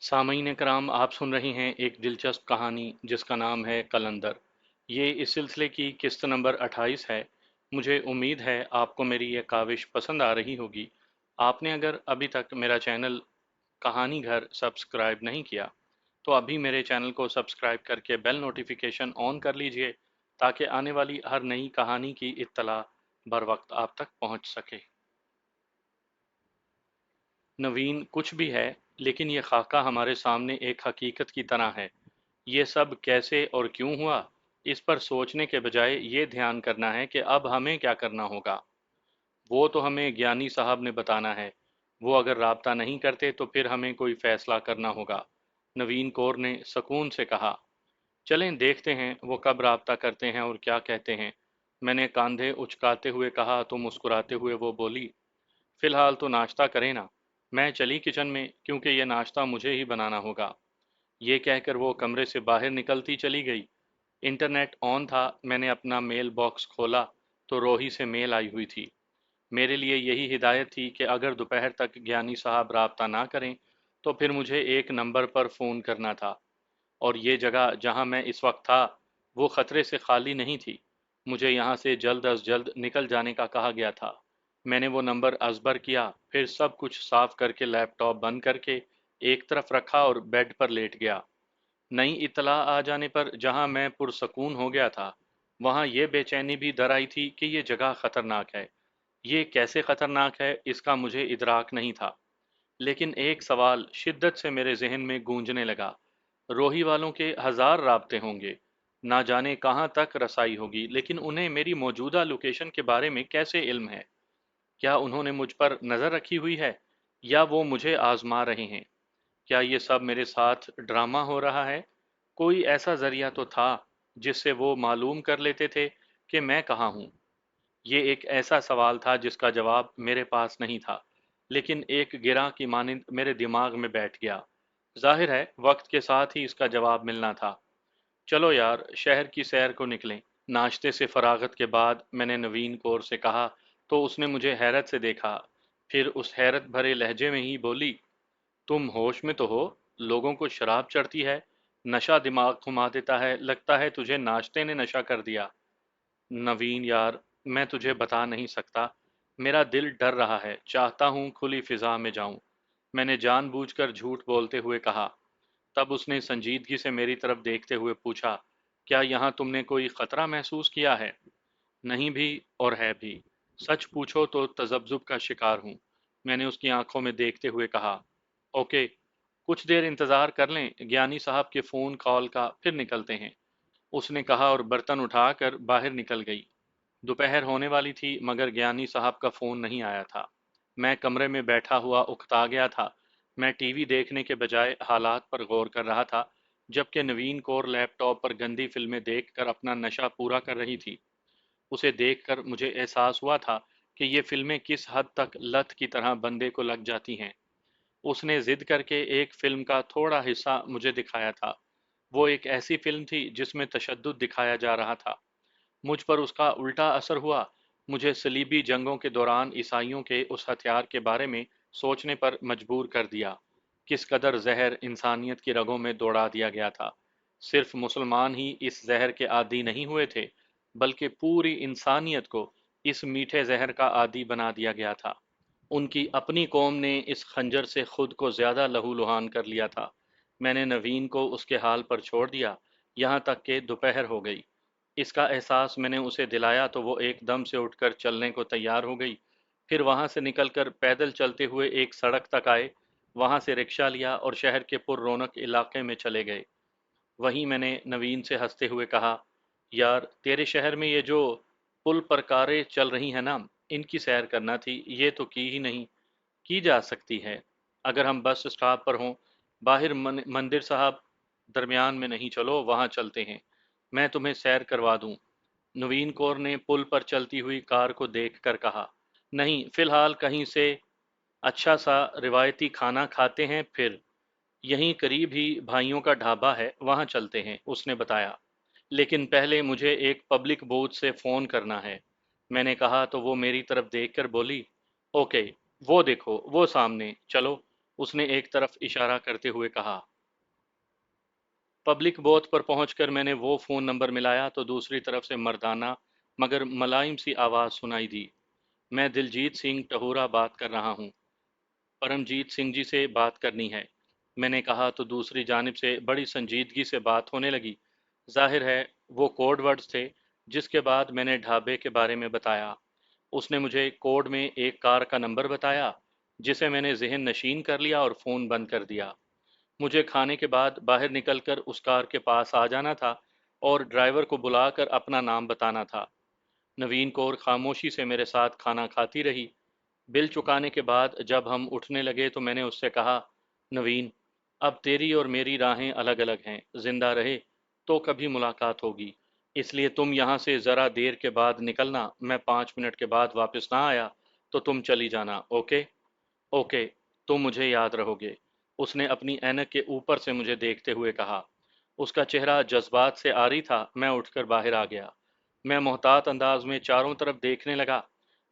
सामईन कराम, आप सुन रही हैं एक दिलचस्प कहानी जिसका नाम है कलंदर। ये इस सिलसिले की किस्त नंबर 28 है। मुझे उम्मीद है आपको मेरी ये काविश पसंद आ रही होगी। आपने अगर अभी तक मेरा चैनल कहानी घर सब्सक्राइब नहीं किया तो अभी मेरे चैनल को सब्सक्राइब करके बेल नोटिफिकेशन ऑन कर लीजिए ताकि आने वाली हर नई कहानी की इत्तला बर वक्त आप तक पहुंच सके। नवीन कुछ भी है, लेकिन ये खाका हमारे सामने एक हकीकत की तरह है। ये सब कैसे और क्यों हुआ, इस पर सोचने के बजाय ये ध्यान करना है कि अब हमें क्या करना होगा। वो तो हमें ज्ञानी साहब ने बताना है। वो अगर राब्ता नहीं करते तो फिर हमें कोई फैसला करना होगा। नवीन कौर ने सुकून से कहा। चलें देखते हैं वो कब राब्ता करते हैं और क्या कहते हैं। मैंने कंधे उचकाते हुए कहा तो मुस्कुराते हुए वो बोली, फिलहाल तो नाश्ता करें ना। मैं चली किचन में क्योंकि ये नाश्ता मुझे ही बनाना होगा। ये कहकर वो कमरे से बाहर निकलती चली गई। इंटरनेट ऑन था। मैंने अपना मेल बॉक्स खोला तो रोही से मेल आई हुई थी। मेरे लिए यही हिदायत थी कि अगर दोपहर तक ज्ञानी साहब राब्ता ना करें तो फिर मुझे एक नंबर पर फ़ोन करना था। और ये जगह जहां मैं इस वक्त था वो खतरे से खाली नहीं थी। मुझे यहाँ से जल्द अज जल्द निकल जाने का कहा गया था। मैंने वो नंबर अजबर किया, फिर सब कुछ साफ करके लैपटॉप बंद करके एक तरफ रखा और बेड पर लेट गया। नई इतला आ जाने पर जहां मैं पुरसकून हो गया था, वहां ये बेचैनी भी डर आई थी कि ये जगह खतरनाक है। ये कैसे खतरनाक है इसका मुझे इदराक नहीं था। लेकिन एक सवाल शिद्दत से मेरे जहन में गूंजने लगा। रोही वालों के हजार राब्ते होंगे, ना जाने कहाँ तक रसाई होगी, लेकिन उन्हें मेरी मौजूदा लोकेशन के बारे में कैसे इल्म है? क्या उन्होंने मुझ पर नज़र रखी हुई है या वो मुझे आजमा रहे हैं? क्या ये सब मेरे साथ ड्रामा हो रहा है? कोई ऐसा जरिया तो था जिससे वो मालूम कर लेते थे कि मैं कहाँ हूँ। ये एक ऐसा सवाल था जिसका जवाब मेरे पास नहीं था, लेकिन एक गिरह की मानिंद मेरे दिमाग में बैठ गया। जाहिर है वक्त के साथ ही इसका जवाब मिलना था। चलो यार, शहर की सैर को निकलें। नाश्ते से फरागत के बाद मैंने नवीन कौर से कहा तो उसने मुझे हैरत से देखा। फिर उस हैरत भरे लहजे में ही बोली, तुम होश में तो हो? लोगों को शराब चढ़ती है, नशा दिमाग घुमा देता है, लगता है तुझे नाश्ते ने नशा कर दिया। नवीन यार, मैं तुझे बता नहीं सकता। मेरा दिल डर रहा है, चाहता हूँ खुली फिजा में जाऊं। मैंने जानबूझकर झूठ बोलते हुए कहा। तब उसने संजीदगी से मेरी तरफ देखते हुए पूछा, क्या यहाँ तुमने कोई खतरा महसूस किया है? नहीं भी और है भी। सच पूछो तो तजब्जुब का शिकार हूँ। मैंने उसकी आंखों में देखते हुए कहा। ओके, कुछ देर इंतजार कर लें ज्ञानी साहब के फोन कॉल का, फिर निकलते हैं, उसने कहा और बर्तन उठाकर बाहर निकल गई। दोपहर होने वाली थी मगर ज्ञानी साहब का फोन नहीं आया था। मैं कमरे में बैठा हुआ उकता गया था। मैं टीवी देखने के बजाय हालात पर गौर कर रहा था, जबकि नवीन कौर लैपटॉप पर गंदी फिल्में देखकर अपना नशा पूरा कर रही थी। उसे देखकर मुझे एहसास हुआ था कि ये फिल्में किस हद तक लत की तरह बंदे को लग जाती हैं। उसने जिद करके एक फिल्म का थोड़ा हिस्सा मुझे दिखाया था। वो एक ऐसी फिल्म थी जिसमें तशद्दुद दिखाया जा रहा था। मुझ पर उसका उल्टा असर हुआ। मुझे सलीबी जंगों के दौरान ईसाइयों के उस हथियार के बारे में सोचने पर मजबूर कर दिया। किस कदर जहर इंसानियत की रगों में दौड़ा दिया गया था। सिर्फ मुसलमान ही इस जहर के आदी नहीं हुए थे, बल्कि पूरी इंसानियत को इस मीठे जहर का आदी बना दिया गया था। उनकी अपनी कौम ने इस खंजर से खुद को ज्यादा लहूलुहान कर लिया था। मैंने नवीन को उसके हाल पर छोड़ दिया, यहाँ तक कि दोपहर हो गई। इसका एहसास मैंने उसे दिलाया तो वो एकदम से उठकर चलने को तैयार हो गई। फिर वहां से निकलकर पैदल चलते हुए एक सड़क तक आए, वहां से रिक्शा लिया और शहर के पुररौनक इलाके में चले गए। वहीं मैंने नवीन से हंसते हुए कहा, यार तेरे शहर में ये जो पुल पर कारें चल रही हैं ना, इनकी सैर करना थी, ये तो की ही नहीं। की जा सकती है अगर हम बस स्टॉप पर हों। बाहर मंदिर साहब दरमियान में नहीं, चलो वहां चलते हैं, मैं तुम्हें सैर करवा दूं। नवीन कौर ने पुल पर चलती हुई कार को देखकर कहा। नहीं, फिलहाल कहीं से अच्छा सा रिवायती खाना खाते हैं, फिर यहीं करीब ही भाइयों का ढाबा है, वहां चलते हैं, उसने बताया। लेकिन पहले मुझे एक पब्लिक बूथ से फोन करना है, मैंने कहा तो वो मेरी तरफ देखकर बोली, ओके, वो देखो वो सामने, चलो। उसने एक तरफ इशारा करते हुए कहा। पब्लिक बोथ पर पहुंचकर मैंने वो फ़ोन नंबर मिलाया तो दूसरी तरफ से मर्दाना मगर मुलायम सी आवाज़ सुनाई दी। मैं दिलजीत सिंह टहूरा बात कर रहा हूँ। परमजीत सिंह जी से बात करनी है, मैंने कहा तो दूसरी जानिब से बड़ी संजीदगी से बात होने लगी। जाहिर है वो कोड वर्ड्स थे। जिसके बाद मैंने ढाबे के बारे में बताया। उसने मुझे कोड में एक कार का नंबर बताया, जिसे मैंने जहन नशीन कर लिया और फ़ोन बंद कर दिया। मुझे खाने के बाद बाहर निकलकर उस कार के पास आ जाना था और ड्राइवर को बुलाकर अपना नाम बताना था। नवीन कौर खामोशी से मेरे साथ खाना खाती रही। बिल चुकाने के बाद जब हम उठने लगे तो मैंने उससे कहा, नवीन, अब तेरी और मेरी राहें अलग अलग हैं। जिंदा रहे तो कभी मुलाकात होगी, इसलिए तुम यहाँ से ज़रा देर के बाद निकलना। मैं 5 मिनट के बाद वापस ना आया तो तुम चली जाना। ओके? ओके, तुम मुझे याद रहोगे। उसने अपनी ऐनक के ऊपर से मुझे देखते हुए कहा। उसका चेहरा जज्बात से आरी था। मैं उठकर बाहर आ गया। मैं मोहतात अंदाज में चारों तरफ देखने लगा।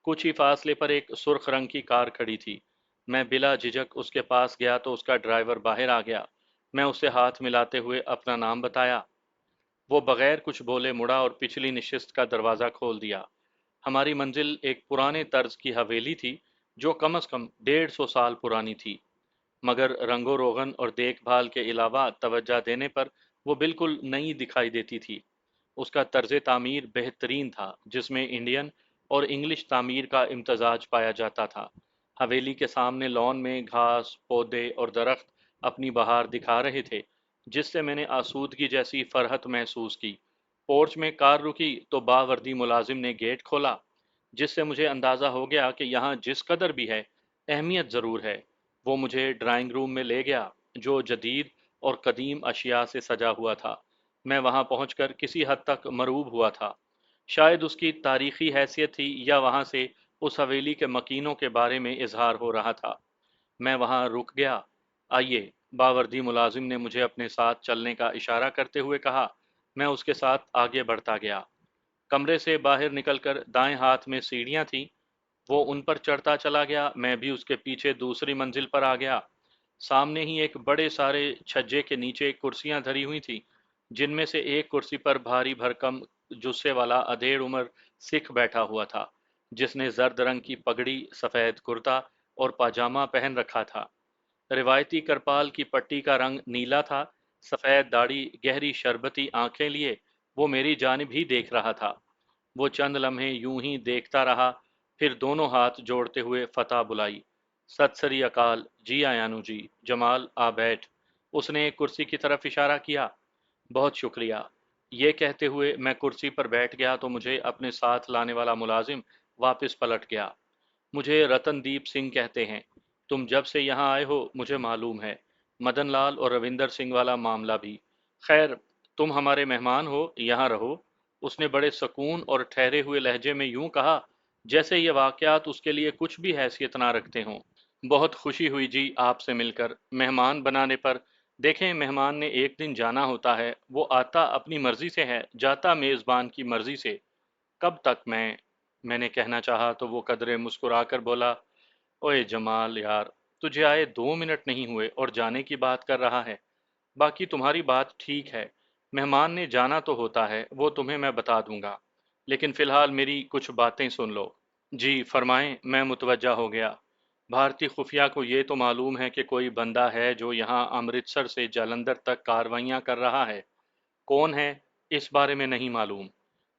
कुछ ही फासले पर एक सुर्ख रंग की कार खड़ी थी। मैं बिला झिझक उसके पास गया तो उसका ड्राइवर बाहर आ गया। मैं उससे हाथ मिलाते हुए अपना नाम बताया। वो बगैर कुछ बोले मुड़ा और पिछली नशिस्त का दरवाज़ा खोल दिया। हमारी मंजिल एक पुराने तर्ज की हवेली थी, जो कम से कम 150 साल पुरानी थी, मगर रंगो रोगन और देखभाल के अलावा तवज्जो देने पर वो बिल्कुल नई दिखाई देती थी। उसका तर्ज तामीर बेहतरीन था, जिसमें इंडियन और इंग्लिश तामीर का इम्तजाज पाया जाता था। हवेली के सामने लॉन में घास पौधे और दरख्त अपनी बहार दिखा रहे थे, जिससे मैंने आसूदगी जैसी फरहत महसूस की। पोर्च में कार रुकी तो बावर्दी मुलाजिम ने गेट खोला, जिससे मुझे अंदाज़ा हो गया कि यहाँ जिस कदर भी है, अहमियत ज़रूर है। वो मुझे ड्राइंग रूम में ले गया, जो जदीद और कदीम अशिया से सजा हुआ था। मैं वहां पहुंचकर किसी हद तक मरूब हुआ था। शायद उसकी तारीखी हैसियत थी या वहां से उस हवेली के मकीनों के बारे में इजहार हो रहा था। मैं वहां रुक गया। आइए, बावर्दी मुलाजिम ने मुझे अपने साथ चलने का इशारा करते हुए कहा। मैं उसके साथ आगे बढ़ता गया। कमरे से बाहर निकलकर दाएं हाथ में सीढ़ियां थीं। वो उन पर चढ़ता चला गया। मैं भी उसके पीछे दूसरी मंजिल पर आ गया। सामने ही एक बड़े सारे छज्जे के नीचे कुर्सियां धरी हुई थी, जिनमें से एक कुर्सी पर भारी भरकम जुस्से वाला अधेड़ उम्र सिख बैठा हुआ था, जिसने जर्द रंग की पगड़ी, सफेद कुर्ता और पाजामा पहन रखा था। रिवायती करपाल की पट्टी का रंग नीला था। सफेद दाढ़ी, गहरी शरबती आंखें लिए वो मेरी जानिब ही देख रहा था। वो चंद लम्हे यूं ही देखता रहा, फिर दोनों हाथ जोड़ते हुए फतह बुलाई। सत श्री अकाल जी आयानु जी, जमाल आ बैठ। उसने एक कुर्सी की तरफ इशारा किया। बहुत शुक्रिया। ये कहते हुए मैं कुर्सी पर बैठ गया तो मुझे अपने साथ लाने वाला मुलाजिम वापस पलट गया। मुझे रतनदीप सिंह कहते हैं। तुम जब से यहाँ आए हो मुझे मालूम है। मदन लाल और रविंदर सिंह वाला मामला भी। खैर, तुम हमारे मेहमान हो, यहाँ रहो। उसने बड़े सुकून और ठहरे हुए लहजे में यूं कहा, जैसे ये वाकयात उसके लिए कुछ भी हैसियत ना रखते हों। बहुत खुशी हुई जी आपसे मिलकर। मेहमान बनाने पर देखें, मेहमान ने एक दिन जाना होता है। वो आता अपनी मर्जी से है, जाता मेज़बान की मर्जी से। कब तक मैंने कहना चाहा तो वो कदरे मुस्कुराकर बोला, ओए जमाल यार, तुझे आए 2 मिनट नहीं हुए और जाने की बात कर रहा है। बाकी तुम्हारी बात ठीक है, मेहमान ने जाना तो होता है, वो तुम्हें मैं बता दूंगा। लेकिन फिलहाल मेरी कुछ बातें सुन लो। जी फरमाएं। मैं मुतवज्जा हो गया। भारतीय खुफिया को ये तो मालूम है कि कोई बंदा है जो यहाँ अमृतसर से जालंधर तक कार्रवाइयाँ कर रहा है। कौन है, इस बारे में नहीं मालूम।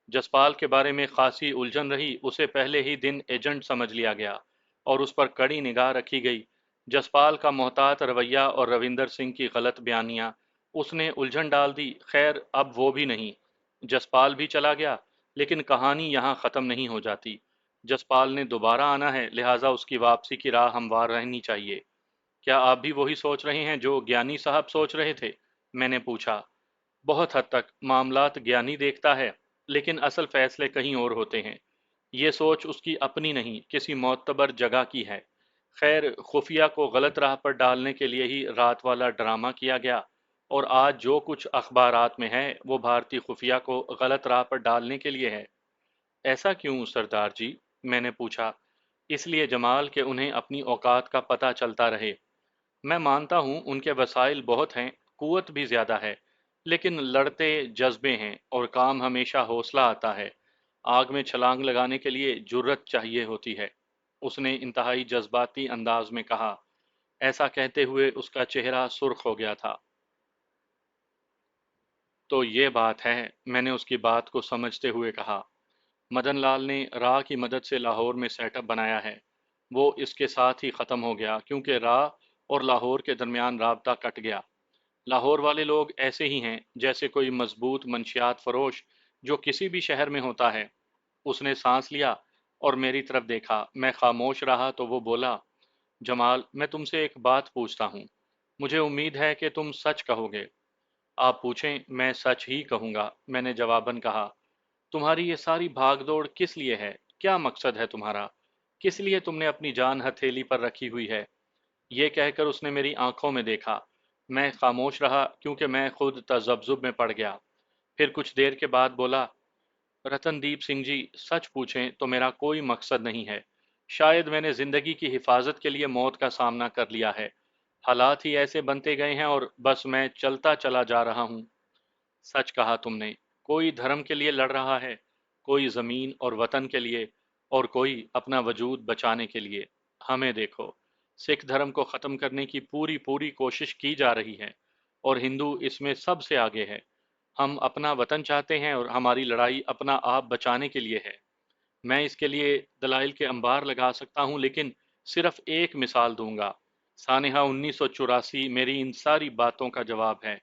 जसपाल के बारे में खासी उलझन रही। उसे पहले ही दिन एजेंट समझ लिया गया और उस पर कड़ी निगाह रखी गई। जसपाल का मोहतात रवैया और रविंदर सिंह की गलत बयानियां उसने उलझन डाल दी। खैर, अब वो भी नहीं। जसपाल भी चला गया, लेकिन कहानी यहाँ ख़त्म नहीं हो जाती। जसपाल ने दोबारा आना है, लिहाजा उसकी वापसी की राह हमवार रहनी चाहिए। क्या आप भी वही सोच रहे हैं जो ज्ञानी साहब सोच रहे थे? मैंने पूछा। बहुत हद तक मामलात ज्ञानी देखता है, लेकिन असल फैसले कहीं और होते हैं। ये सोच उसकी अपनी नहीं, किसी मोतबर जगह की है। खैर, खुफिया को गलत राह पर डालने के लिए ही रात वाला ड्रामा किया गया, और आज जो कुछ अखबारात में है वो भारतीय खुफिया को गलत राह पर डालने के लिए है। ऐसा क्यों सरदार जी? मैंने पूछा। इसलिए जमाल कि उन्हें अपनी औकात का पता चलता रहे। मैं मानता हूँ उनके वसाइल बहुत हैं, कुव्वत भी ज़्यादा है, लेकिन लड़ते जज्बे हैं और काम हमेशा हौसला आता है। आग में छलांग लगाने के लिए जुर्रत चाहिए होती है। उसने इंतहाई जज्बाती अंदाज में कहा। ऐसा कहते हुए उसका चेहरा सुर्ख हो गया था। तो ये बात है, मैंने उसकी बात को समझते हुए कहा। मदन लाल ने राह की मदद से लाहौर में सेटअप बनाया है। वो इसके साथ ही ख़त्म हो गया क्योंकि राह और लाहौर के दरमियान राबता कट गया। लाहौर वाले लोग ऐसे ही हैं जैसे कोई मजबूत मंशियात फरोश जो किसी भी शहर में होता है। उसने सांस लिया और मेरी तरफ देखा। मैं खामोश रहा तो वो बोला, जमाल, मैं तुमसे एक बात पूछता हूँ। मुझे उम्मीद है कि तुम सच कहोगे। आप पूछें, मैं सच ही कहूँगा, मैंने जवाबन कहा। तुम्हारी ये सारी भागदौड़ किस लिए है? क्या मकसद है तुम्हारा? किस लिए तुमने अपनी जान हथेली पर रखी हुई है? ये कहकर उसने मेरी आंखों में देखा। मैं खामोश रहा क्योंकि मैं खुद तजब्जुब में पड़ गया। फिर कुछ देर के बाद बोला, रतनदीप सिंह जी, सच पूछें तो मेरा कोई मकसद नहीं है। शायद मैंने जिंदगी की हिफाजत के लिए मौत का सामना कर लिया है। हालात ही ऐसे बनते गए हैं और बस मैं चलता चला जा रहा हूँ। सच कहा तुमने। कोई धर्म के लिए लड़ रहा है, कोई जमीन और वतन के लिए, और कोई अपना वजूद बचाने के लिए। हमें देखो, सिख धर्म को खत्म करने की पूरी पूरी कोशिश की जा रही है और हिंदू इसमें सबसे आगे है। हम अपना वतन चाहते हैं और हमारी लड़ाई अपना आप बचाने के लिए है। मैं इसके लिए दलाइल के अंबार लगा सकता हूँ, लेकिन सिर्फ एक मिसाल दूंगा। सानेहा 1984 मेरी इन सारी बातों का जवाब है।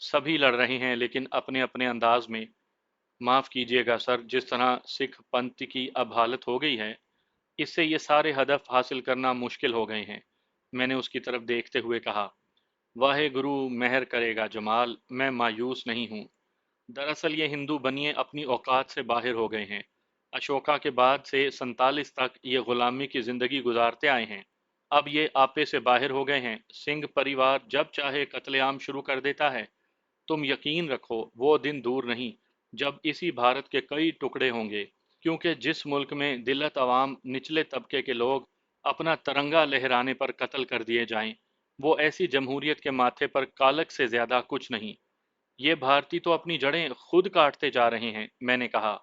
सभी लड़ रहे हैं लेकिन अपने अपने अंदाज में। माफ कीजिएगा सर, जिस तरह सिख पंथ की अब हालत हो गई है, इससे ये सारे हदफ हासिल करना मुश्किल हो गए हैं। मैंने उसकी तरफ देखते हुए कहा। वाहे गुरु मेहर करेगा जमाल, मैं मायूस नहीं हूँ। दरअसल ये हिंदू बनिए अपनी औकात से बाहर हो गए हैं। अशोका के बाद से 47 तक ये गुलामी की जिंदगी गुजारते आए हैं। अब ये आपे से बाहर हो गए हैं। सिंह परिवार जब चाहे कत्लेआम शुरू कर देता है। तुम यकीन रखो, वो दिन दूर नहीं जब इसी भारत के कई टुकड़े होंगे, क्योंकि जिस मुल्क में दिल्लत अवाम निचले तबके के लोग अपना तिरंगा लहराने पर कत्ल कर दिए जाएं, वो ऐसी जमहूरियत के माथे पर कालक से ज्यादा कुछ नहीं। ये भारतीय तो अपनी जड़ें खुद काटते जा रहे हैं, मैंने कहा।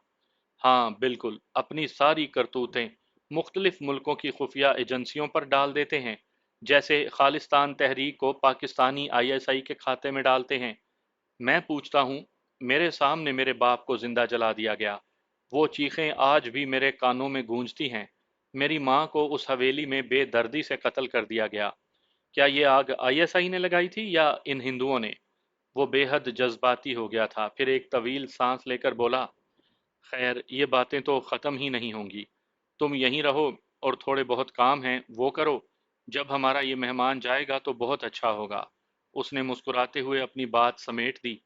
हाँ बिल्कुल, अपनी सारी करतूतें मुख्तलिफ मुल्कों की खुफिया एजेंसियों पर डाल देते हैं, जैसे खालिस्तान तहरीक को पाकिस्तानी आईएसआई के खाते में डालते हैं। मैं पूछता हूँ, मेरे सामने मेरे बाप को जिंदा जला दिया गया। वो चीखें आज भी मेरे कानों में गूंजती हैं। मेरी माँ को उस हवेली में बेदर्दी से कत्ल कर दिया गया। क्या ये आग आईएसआई ने लगाई थी या इन हिंदुओं ने? वो बेहद जज्बाती हो गया था। फिर एक तवील सांस लेकर बोला, खैर, ये बातें तो ख़त्म ही नहीं होंगी। तुम यहीं रहो और थोड़े बहुत काम हैं वो करो। जब हमारा ये मेहमान जाएगा तो बहुत अच्छा होगा। उसने मुस्कुराते हुए अपनी बात समेट दी।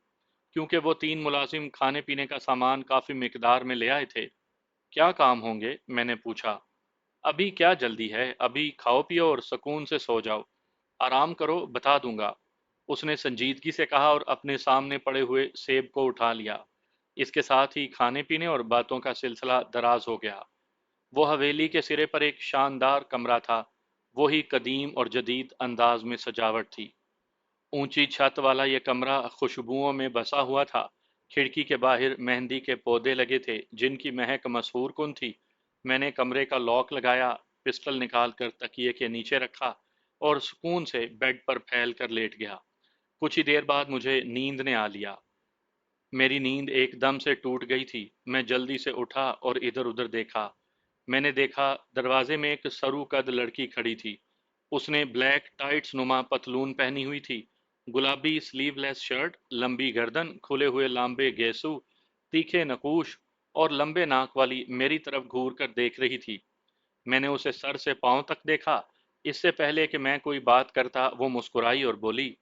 क्योंकि वो 3 मुलाजिम खाने पीने का सामान काफ़ी मिकदार में ले आए थे। क्या काम होंगे? मैंने पूछा। अभी क्या जल्दी है, अभी खाओ पियो और सुकून से सो जाओ। आराम करो, बता दूंगा। उसने संजीदगी से कहा और अपने सामने पड़े हुए सेब को उठा लिया। इसके साथ ही खाने पीने और बातों का सिलसिला दराज हो गया। वो हवेली के सिरे पर एक शानदार कमरा था। वही कदीम और जदीद अंदाज में सजावट थी। ऊंची छत वाला ये कमरा खुशबुओं में बसा हुआ था। खिड़की के बाहर मेहंदी के पौधे लगे थे जिनकी महक मशहूर कुन थी। मैंने कमरे का लॉक लगाया, पिस्टल निकालकर तकिए के नीचे रखा और सुकून से बेड पर फैल कर लेट गया। कुछ ही देर बाद मुझे नींद ने आ लिया। मेरी नींद एकदम से टूट गई थी। मैं जल्दी से उठा और इधर उधर देखा। मैंने देखा, दरवाजे में एक सरू कद लड़की खड़ी थी। उसने ब्लैक टाइट्स नुमा पतलून पहनी हुई थी, गुलाबी स्लीवलेस शर्ट, लंबी गर्दन, खुले हुए लांबे गेसू, तीखे नकूश और लंबे नाक वाली मेरी तरफ घूर कर देख रही थी। मैंने उसे सर से पांव तक देखा। इससे पहले कि मैं कोई बात करता वो मुस्कुराई और बोली,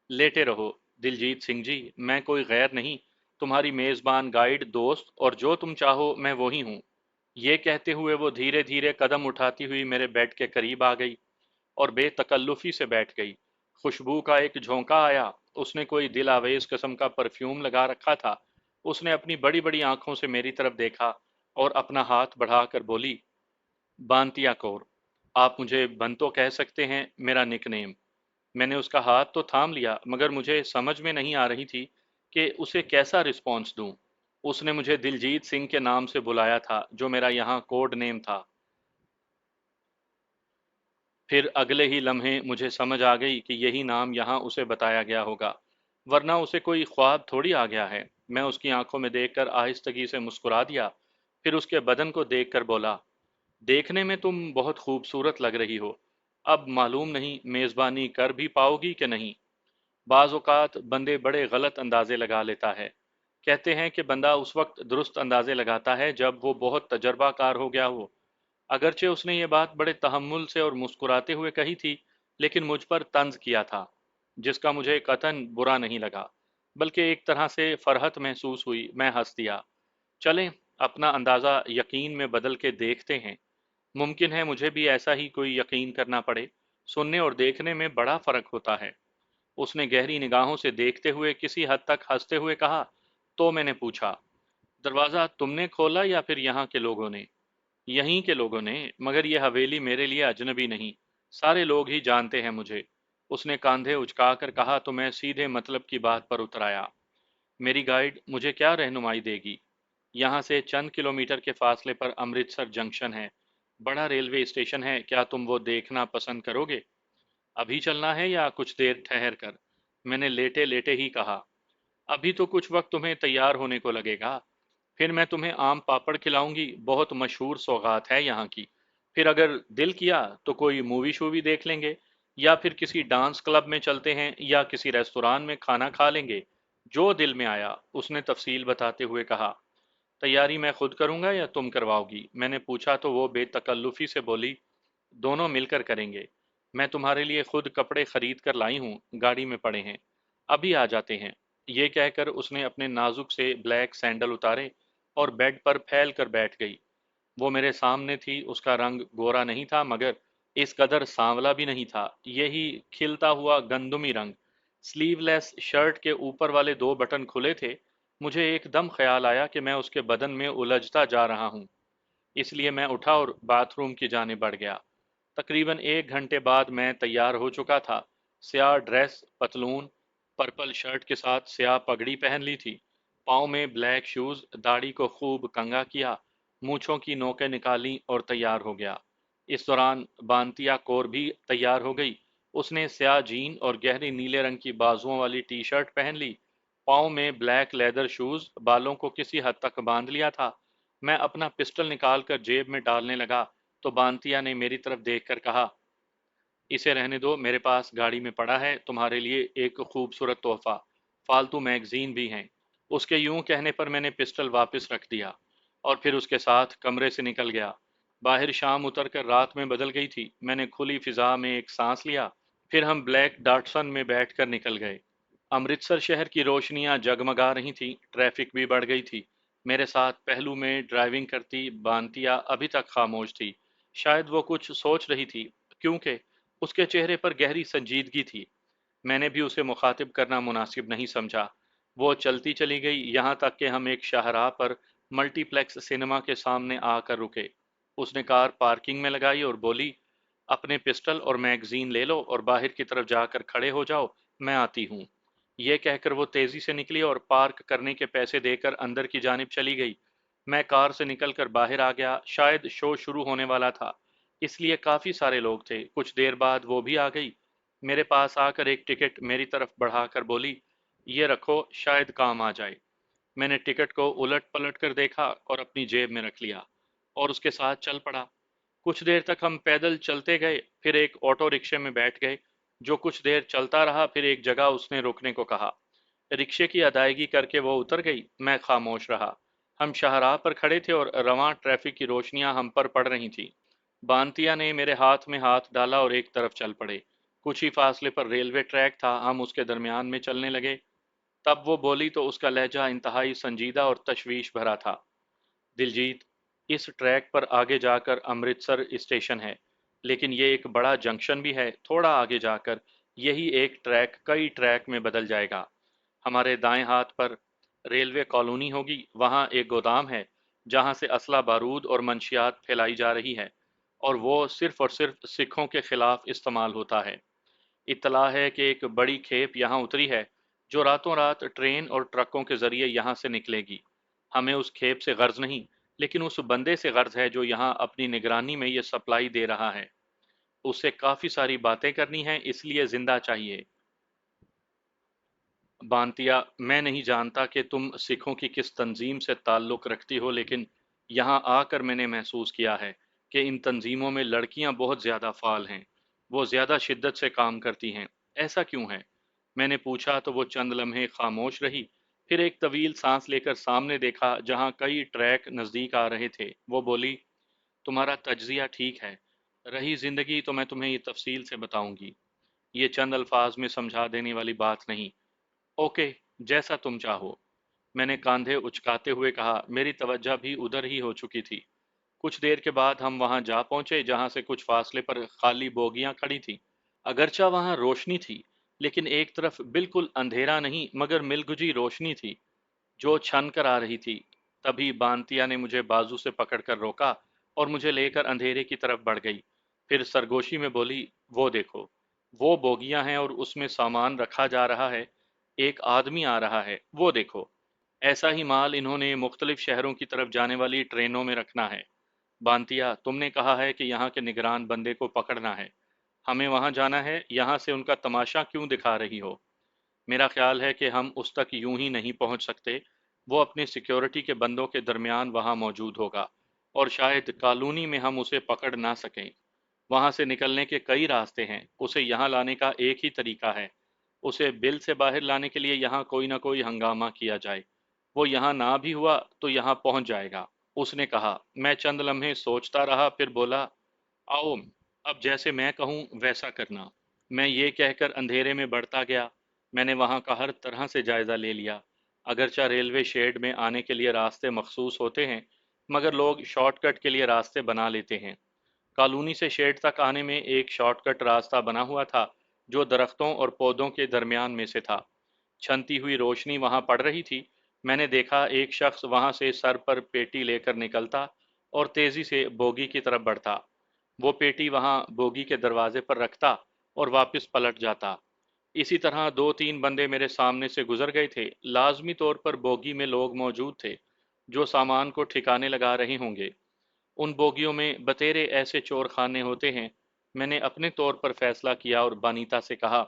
लेटे रहो दिलजीत सिंह जी, मैं कोई गैर नहीं, तुम्हारी मेज़बान, गाइड, दोस्त, और जो तुम चाहो मैं वही हूँ। ये कहते हुए वो धीरे धीरे कदम उठाती हुई मेरे बेड के करीब आ गई और बेतकल्लुफी से बैठ गई। खुशबू का एक झोंका आया। उसने कोई दिल आवेज किस्म का परफ्यूम लगा रखा था। उसने अपनी बड़ी बड़ी आंखों से मेरी तरफ देखा और अपना हाथ बढ़ाकर बोली, बांतिया कौर। आप मुझे बंतो कह सकते हैं, मेरा निकनेम। میں نے اس کا ہاتھ تو تھام لیا مگر مجھے سمجھ میں نہیں آ رہی تھی کہ اسے کیسا رسپانس دوں۔ اس نے مجھے دلجیت سنگھ کے نام سے بلایا تھا جو میرا یہاں کوڈ نیم تھا۔ پھر اگلے ہی لمحے مجھے سمجھ آ گئی کہ یہی نام یہاں اسے بتایا گیا ہوگا، ورنہ اسے کوئی خواب تھوڑی آ گیا ہے۔ میں اس کی آنکھوں میں دیکھ کر آہستگی سے مسکرا دیا، پھر اس کے بدن کو دیکھ کر بولا، دیکھنے میں تم بہت خوبصورت لگ رہی ہو، اب معلوم نہیں میزبانی کر بھی پاؤ گی کہ نہیں۔ بعض اوقات بندے بڑے غلط اندازے لگا لیتا ہے۔ کہتے ہیں کہ بندہ اس وقت درست اندازے لگاتا ہے جب وہ بہت تجربہ کار ہو گیا ہو۔ اگرچہ اس نے یہ بات بڑے تحمل سے اور مسکراتے ہوئے کہی تھی، لیکن مجھ پر طنز کیا تھا، جس کا مجھے قطعاً برا نہیں لگا، بلکہ ایک طرح سے فرحت محسوس ہوئی۔ میں ہنس دیا۔ چلیں اپنا اندازہ یقین میں بدل کے دیکھتے ہیں، ممکن ہے مجھے بھی ایسا ہی کوئی یقین کرنا پڑے۔ سننے اور دیکھنے میں بڑا فرق ہوتا ہے۔ اس نے گہری نگاہوں سے دیکھتے ہوئے کسی حد تک ہنستے ہوئے کہا، تو میں نے پوچھا، دروازہ تم نے کھولا یا پھر یہاں کے لوگوں نے؟ یہیں کے لوگوں نے، مگر یہ حویلی میرے لیے اجنبی نہیں، سارے لوگ ہی جانتے ہیں مجھے۔ اس نے کاندھے اچکا کر کہا تو میں سیدھے مطلب کی بات پر اتر آیا۔ میری گائیڈ مجھے کیا رہنمائی دے گی؟ یہاں سے چند کلومیٹر کے فاصلے پر امرتسر جنکشن ہے، بڑا ریلوے اسٹیشن ہے، کیا تم وہ دیکھنا پسند کرو گے؟ ابھی چلنا ہے یا کچھ دیر ٹھہر کر؟ میں نے لیٹے لیٹے ہی کہا، ابھی تو کچھ وقت تمہیں تیار ہونے کو لگے گا، پھر میں تمہیں آم پاپڑ کھلاؤں گی، بہت مشہور سوغات ہے یہاں کی۔ پھر اگر دل کیا تو کوئی مووی شووی دیکھ لیں گے، یا پھر کسی ڈانس کلب میں چلتے ہیں یا کسی ریستوران میں کھانا کھا لیں گے، جو دل میں آیا۔ اس نے تفصیل بتاتے ہوئے کہا، تیاری میں خود کروں گا یا تم کرواؤ گی؟ میں نے پوچھا تو وہ بے تکلفی سے بولی، دونوں مل کر کریں گے، میں تمہارے لیے خود کپڑے خرید کر لائی ہوں، گاڑی میں پڑے ہیں، ابھی آ جاتے ہیں۔ یہ کہہ کر اس نے اپنے نازک سے بلیک سینڈل اتارے اور بیڈ پر پھیل کر بیٹھ گئی۔ وہ میرے سامنے تھی، اس کا رنگ گورا نہیں تھا مگر اس قدر سانولا بھی نہیں تھا، یہی کھلتا ہوا گندمی رنگ۔ سلیو لیس شرٹ کے اوپر والے دو بٹن کھلے تھے۔ مجھے ایک دم خیال آیا کہ میں اس کے بدن میں الجھتا جا رہا ہوں، اس لیے میں اٹھا اور باتھ روم کی جانب بڑھ گیا۔ تقریباً 1 گھنٹے بعد میں تیار ہو چکا تھا۔ سیاہ ڈریس، پتلون، پرپل شرٹ کے ساتھ سیاہ پگڑی پہن لی تھی، پاؤں میں بلیک شوز، داڑھی کو خوب کنگا کیا، مونچھوں کی نوکیں نکالی اور تیار ہو گیا۔ اس دوران بانتیا کور بھی تیار ہو گئی۔ اس نے سیاہ جین اور گہری نیلے رنگ کی بازوؤں والی ٹی شرٹ پہن لی، پاؤں میں بلیک لیدر شوز، بالوں کو کسی حد تک باندھ لیا تھا۔ میں اپنا پسٹل نکال کر جیب میں ڈالنے لگا تو بانتیا نے میری طرف دیکھ کر کہا، اسے رہنے دو، میرے پاس گاڑی میں پڑا ہے تمہارے لیے ایک خوبصورت تحفہ، فالتو میگزین بھی ہیں۔ اس کے یوں کہنے پر میں نے پسٹل واپس رکھ دیا اور پھر اس کے ساتھ کمرے سے نکل گیا۔ باہر شام اتر کر رات میں بدل گئی تھی۔ میں نے کھلی فضا میں ایک سانس لیا، پھر ہم بلیک ڈاٹسن میں بیٹھ کر نکل گئے۔ امرتسر شہر کی روشنیاں جگمگا رہی تھیں، ٹریفک بھی بڑھ گئی تھی۔ میرے ساتھ پہلو میں ڈرائیونگ کرتی بانتیا ابھی تک خاموش تھی، شاید وہ کچھ سوچ رہی تھی، کیونکہ اس کے چہرے پر گہری سنجیدگی تھی۔ میں نے بھی اسے مخاطب کرنا مناسب نہیں سمجھا۔ وہ چلتی چلی گئی یہاں تک کہ ہم ایک شاہراہ پر ملٹی پلیکس سینما کے سامنے آ کر رکے۔ اس نے کار پارکنگ میں لگائی اور بولی، اپنے پسٹل اور میگزین لے لو اور باہر کی طرف جا کر کھڑے ہو جاؤ، میں آتی ہوں۔ یہ کہہ کر وہ تیزی سے نکلی اور پارک کرنے کے پیسے دے کر اندر کی جانب چلی گئی۔ میں کار سے نکل کر باہر آ گیا، شاید شو شروع ہونے والا تھا، اس لیے کافی سارے لوگ تھے۔ کچھ دیر بعد وہ بھی آ گئی، میرے پاس آ کر ایک ٹکٹ میری طرف بڑھا کر بولی، یہ رکھو، شاید کام آ جائے۔ میں نے ٹکٹ کو الٹ پلٹ کر دیکھا اور اپنی جیب میں رکھ لیا اور اس کے ساتھ چل پڑا۔ کچھ دیر تک ہم پیدل چلتے گئے، پھر ایک آٹو رکشے میں بیٹھ گئے جو کچھ دیر چلتا رہا، پھر ایک جگہ اس نے رکنے کو کہا۔ رکشے کی ادائیگی کر کے وہ اتر گئی، میں خاموش رہا۔ ہم شاہراہ پر کھڑے تھے اور رواں ٹریفک کی روشنیاں ہم پر پڑ رہی تھیں۔ بانتیا نے میرے ہاتھ میں ہاتھ ڈالا اور ایک طرف چل پڑے۔ کچھ ہی فاصلے پر ریلوے ٹریک تھا، ہم اس کے درمیان میں چلنے لگے۔ تب وہ بولی تو اس کا لہجہ انتہائی سنجیدہ اور تشویش بھرا تھا، دلجیت، اس ٹریک پر آگے جا کر امرتسر اسٹیشن ہے، لیکن یہ ایک بڑا جنکشن بھی ہے، تھوڑا آگے جا کر یہی ایک ٹریک کئی ٹریک میں بدل جائے گا۔ ہمارے دائیں ہاتھ پر ریلوے کالونی ہوگی، وہاں ایک گودام ہے جہاں سے اسلحہ بارود اور منشیات پھیلائی جا رہی ہے، اور وہ صرف اور صرف سکھوں کے خلاف استعمال ہوتا ہے۔ इत्तला है कि एक बड़ी खेप यहाँ उतरी है जो रातों रात ट्रेन और ट्रकों के जरिए यहाँ से निकलेगी। हमें उस खेप से गर्ज नहीं, लेकिन उस बंदे से गर्ज है जो यहाँ अपनी निगरानी में ये सप्लाई दे रहा है। उससे काफी सारी बातें करनी है, इसलिए जिंदा चाहिए। बांतिया, मैं नहीं जानता कि तुम सिखों की किस तंजीम से ताल्लुक़ रखती हो, लेकिन यहाँ आकर मैंने महसूस किया है कि इन तंजीमों में लड़कियाँ बहुत ज़्यादा फ़ाल हैं। वो ज़्यादा शिद्दत से काम करती हैं। ऐसा क्यों है? मैंने पूछा तो वो चंद लम्हे खामोश रही। फिर एक तवील सांस लेकर सामने देखा जहाँ कई ट्रैक नज़दीक आ रहे थे। वो बोली, तुम्हारा तज्जिया ठीक है। रही ज़िंदगी तो मैं तुम्हें ये तफसील से बताऊंगी। ये चंद अल्फाज में समझा देने वाली बात नहीं। ओके, जैसा तुम चाहो। मैंने कांधे उचकाते हुए कहा। मेरी तवज्जो भी उधर ही हो चुकी थी। कुछ देर के बाद हम वहां जा पहुंचे जहां से कुछ फासले पर खाली बोगियां खड़ी थीं। अगरचा वहां रोशनी थी, लेकिन एक तरफ बिल्कुल अंधेरा नहीं मगर मिलगुजी रोशनी थी जो छन कर आ रही थी। तभी बांतिया ने मुझे बाजू से पकड़कर रोका और मुझे लेकर अंधेरे की तरफ बढ़ गई। फिर सरगोशी में बोली, वो देखो, वो बोगियां हैं और उसमें सामान रखा जा रहा है। एक आदमी आ रहा है, वो देखो। ऐसा ही माल इन्होंने मुख्तलिफ शहरों की तरफ जाने वाली ट्रेनों में रखना है। बांतिया, तुमने कहा है कि यहाँ के निगरान बंदे को पकड़ना है। हमें वहां जाना है। यहाँ से उनका तमाशा क्यों दिखा रही हो? मेरा ख्याल है कि हम उस तक यूं ही नहीं पहुंच सकते। वो अपने सिक्योरिटी के बंदों के दरमियान वहां मौजूद होगा और शायद कॉलोनी में हम उसे पकड़ ना सकें। वहां से निकलने के कई रास्ते हैं। उसे यहाँ लाने का एक ही तरीका है। उसे बिल से बाहर लाने के लिए यहाँ कोई ना कोई हंगामा किया जाए। वो यहाँ ना भी हुआ तो यहाँ पहुंच जाएगा। उसने कहा। मैं चंद लम्हे सोचता रहा, फिर बोला, आओ, अब जैसे मैं कहूँ वैसा करना। मैं ये कहकर अंधेरे में बढ़ता गया। मैंने वहाँ का हर तरह से जायज़ा ले लिया। अगरचा रेलवे शेड में आने के लिए रास्ते मखसूस होते हैं, मगर लोग शॉर्टकट के लिए रास्ते बना लेते हैं। कॉलोनी से शेड तक आने में एक शॉर्टकट रास्ता बना हुआ था जो दरख्तों और पौधों के दरमियान में से था। छनती हुई रोशनी वहां पड़ रही थी। मैंने देखा एक शख्स वहां से सर पर पेटी लेकर निकलता और तेजी से बोगी की तरफ बढ़ता। वो पेटी वहां बोगी के दरवाजे पर रखता और वापस पलट जाता। इसी तरह दो तीन बंदे मेरे सामने से गुजर गए थे। लाजमी तौर पर बोगी में लोग मौजूद थे जो सामान को ठिकाने लगा रहे होंगे। उन बोगियों में बतेरे ऐसे चोर खाने होते हैं। मैंने अपने तौर पर फैसला किया और बानीता से कहा,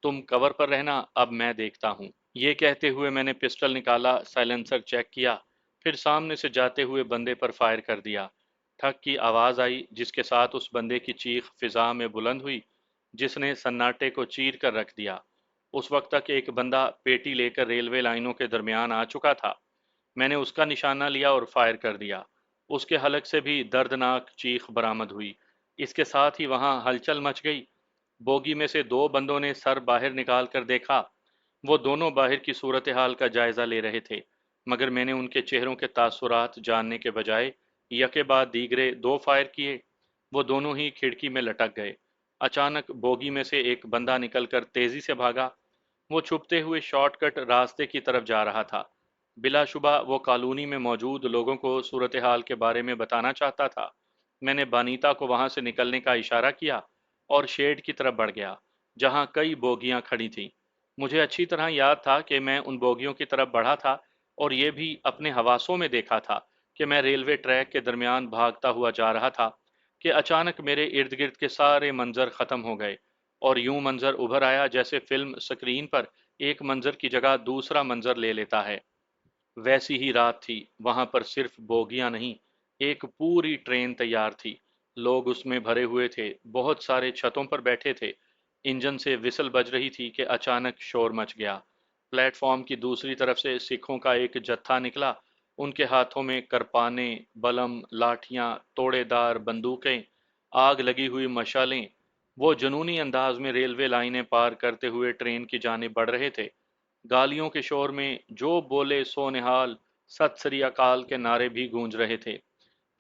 तुम कवर पर रहना, अब मैं देखता हूँ। ये कहते हुए मैंने पिस्टल निकाला, साइलेंसर चेक किया, फिर सामने से जाते हुए बंदे पर फायर कर दिया। ठक की आवाज आई जिसके साथ उस बंदे की चीख फिजा में बुलंद हुई जिसने सन्नाटे को चीर कर रख दिया। उस वक्त तक एक बंदा पेटी लेकर रेलवे लाइनों के दरमियान आ चुका था। मैंने उसका निशाना लिया और फायर कर दिया। उसके हलक से भी दर्दनाक चीख बरामद हुई। इसके साथ ही वहां हलचल मच गई। बोगी में से दो बंदों ने सर बाहर निकाल कर देखा। वो दोनों बाहर की सूरत हाल का जायजा ले रहे थे, मगर मैंने उनके चेहरों के तासुरात जानने के बजाय यके बाद दीगरे दो फायर किए। वो दोनों ही खिड़की में लटक गए। अचानक बोगी में से एक बंदा निकलकर तेजी से भागा। वो छुपते हुए शॉर्टकट रास्ते की तरफ जा रहा था। बिलाशुबा वो कॉलोनी में मौजूद लोगों को सूरत हाल के बारे में बताना चाहता था। मैंने बानीता को वहां से निकलने का इशारा किया और शेड की तरफ बढ़ गया जहां कई बोगियां खड़ी थीं। मुझे अच्छी तरह याद था कि मैं उन बोगियों की तरफ बढ़ा था और ये भी अपने हवासों में देखा था कि मैं रेलवे ट्रैक के दरमियान भागता हुआ जा रहा था कि अचानक मेरे इर्द गिर्द के सारे मंजर ख़त्म हो गए और यूं मंजर उभर आया जैसे फिल्म स्क्रीन पर एक मंजर की जगह दूसरा मंजर ले लेता है। वैसी ही रात थी। वहां पर सिर्फ बोगियां नहीं, एक पूरी ट्रेन तैयार थी। लोग उसमें भरे हुए थे, बहुत सारे छतों पर बैठे थे। इंजन से विसल बज रही थी कि अचानक शोर मच गया। प्लेटफॉर्म की दूसरी तरफ से सिखों का एक जत्था निकला। उनके हाथों में करपाने, बलम, लाठियां, तोड़ेदार बंदूकें, आग लगी हुई मशालें। वो जुनूनी अंदाज में रेलवे लाइनें पार करते हुए ट्रेन की जानिब बढ़ रहे थे। गालियों के शोर में जो बोले सो निहाल, सत श्री अकाल के नारे भी गूंज रहे थे।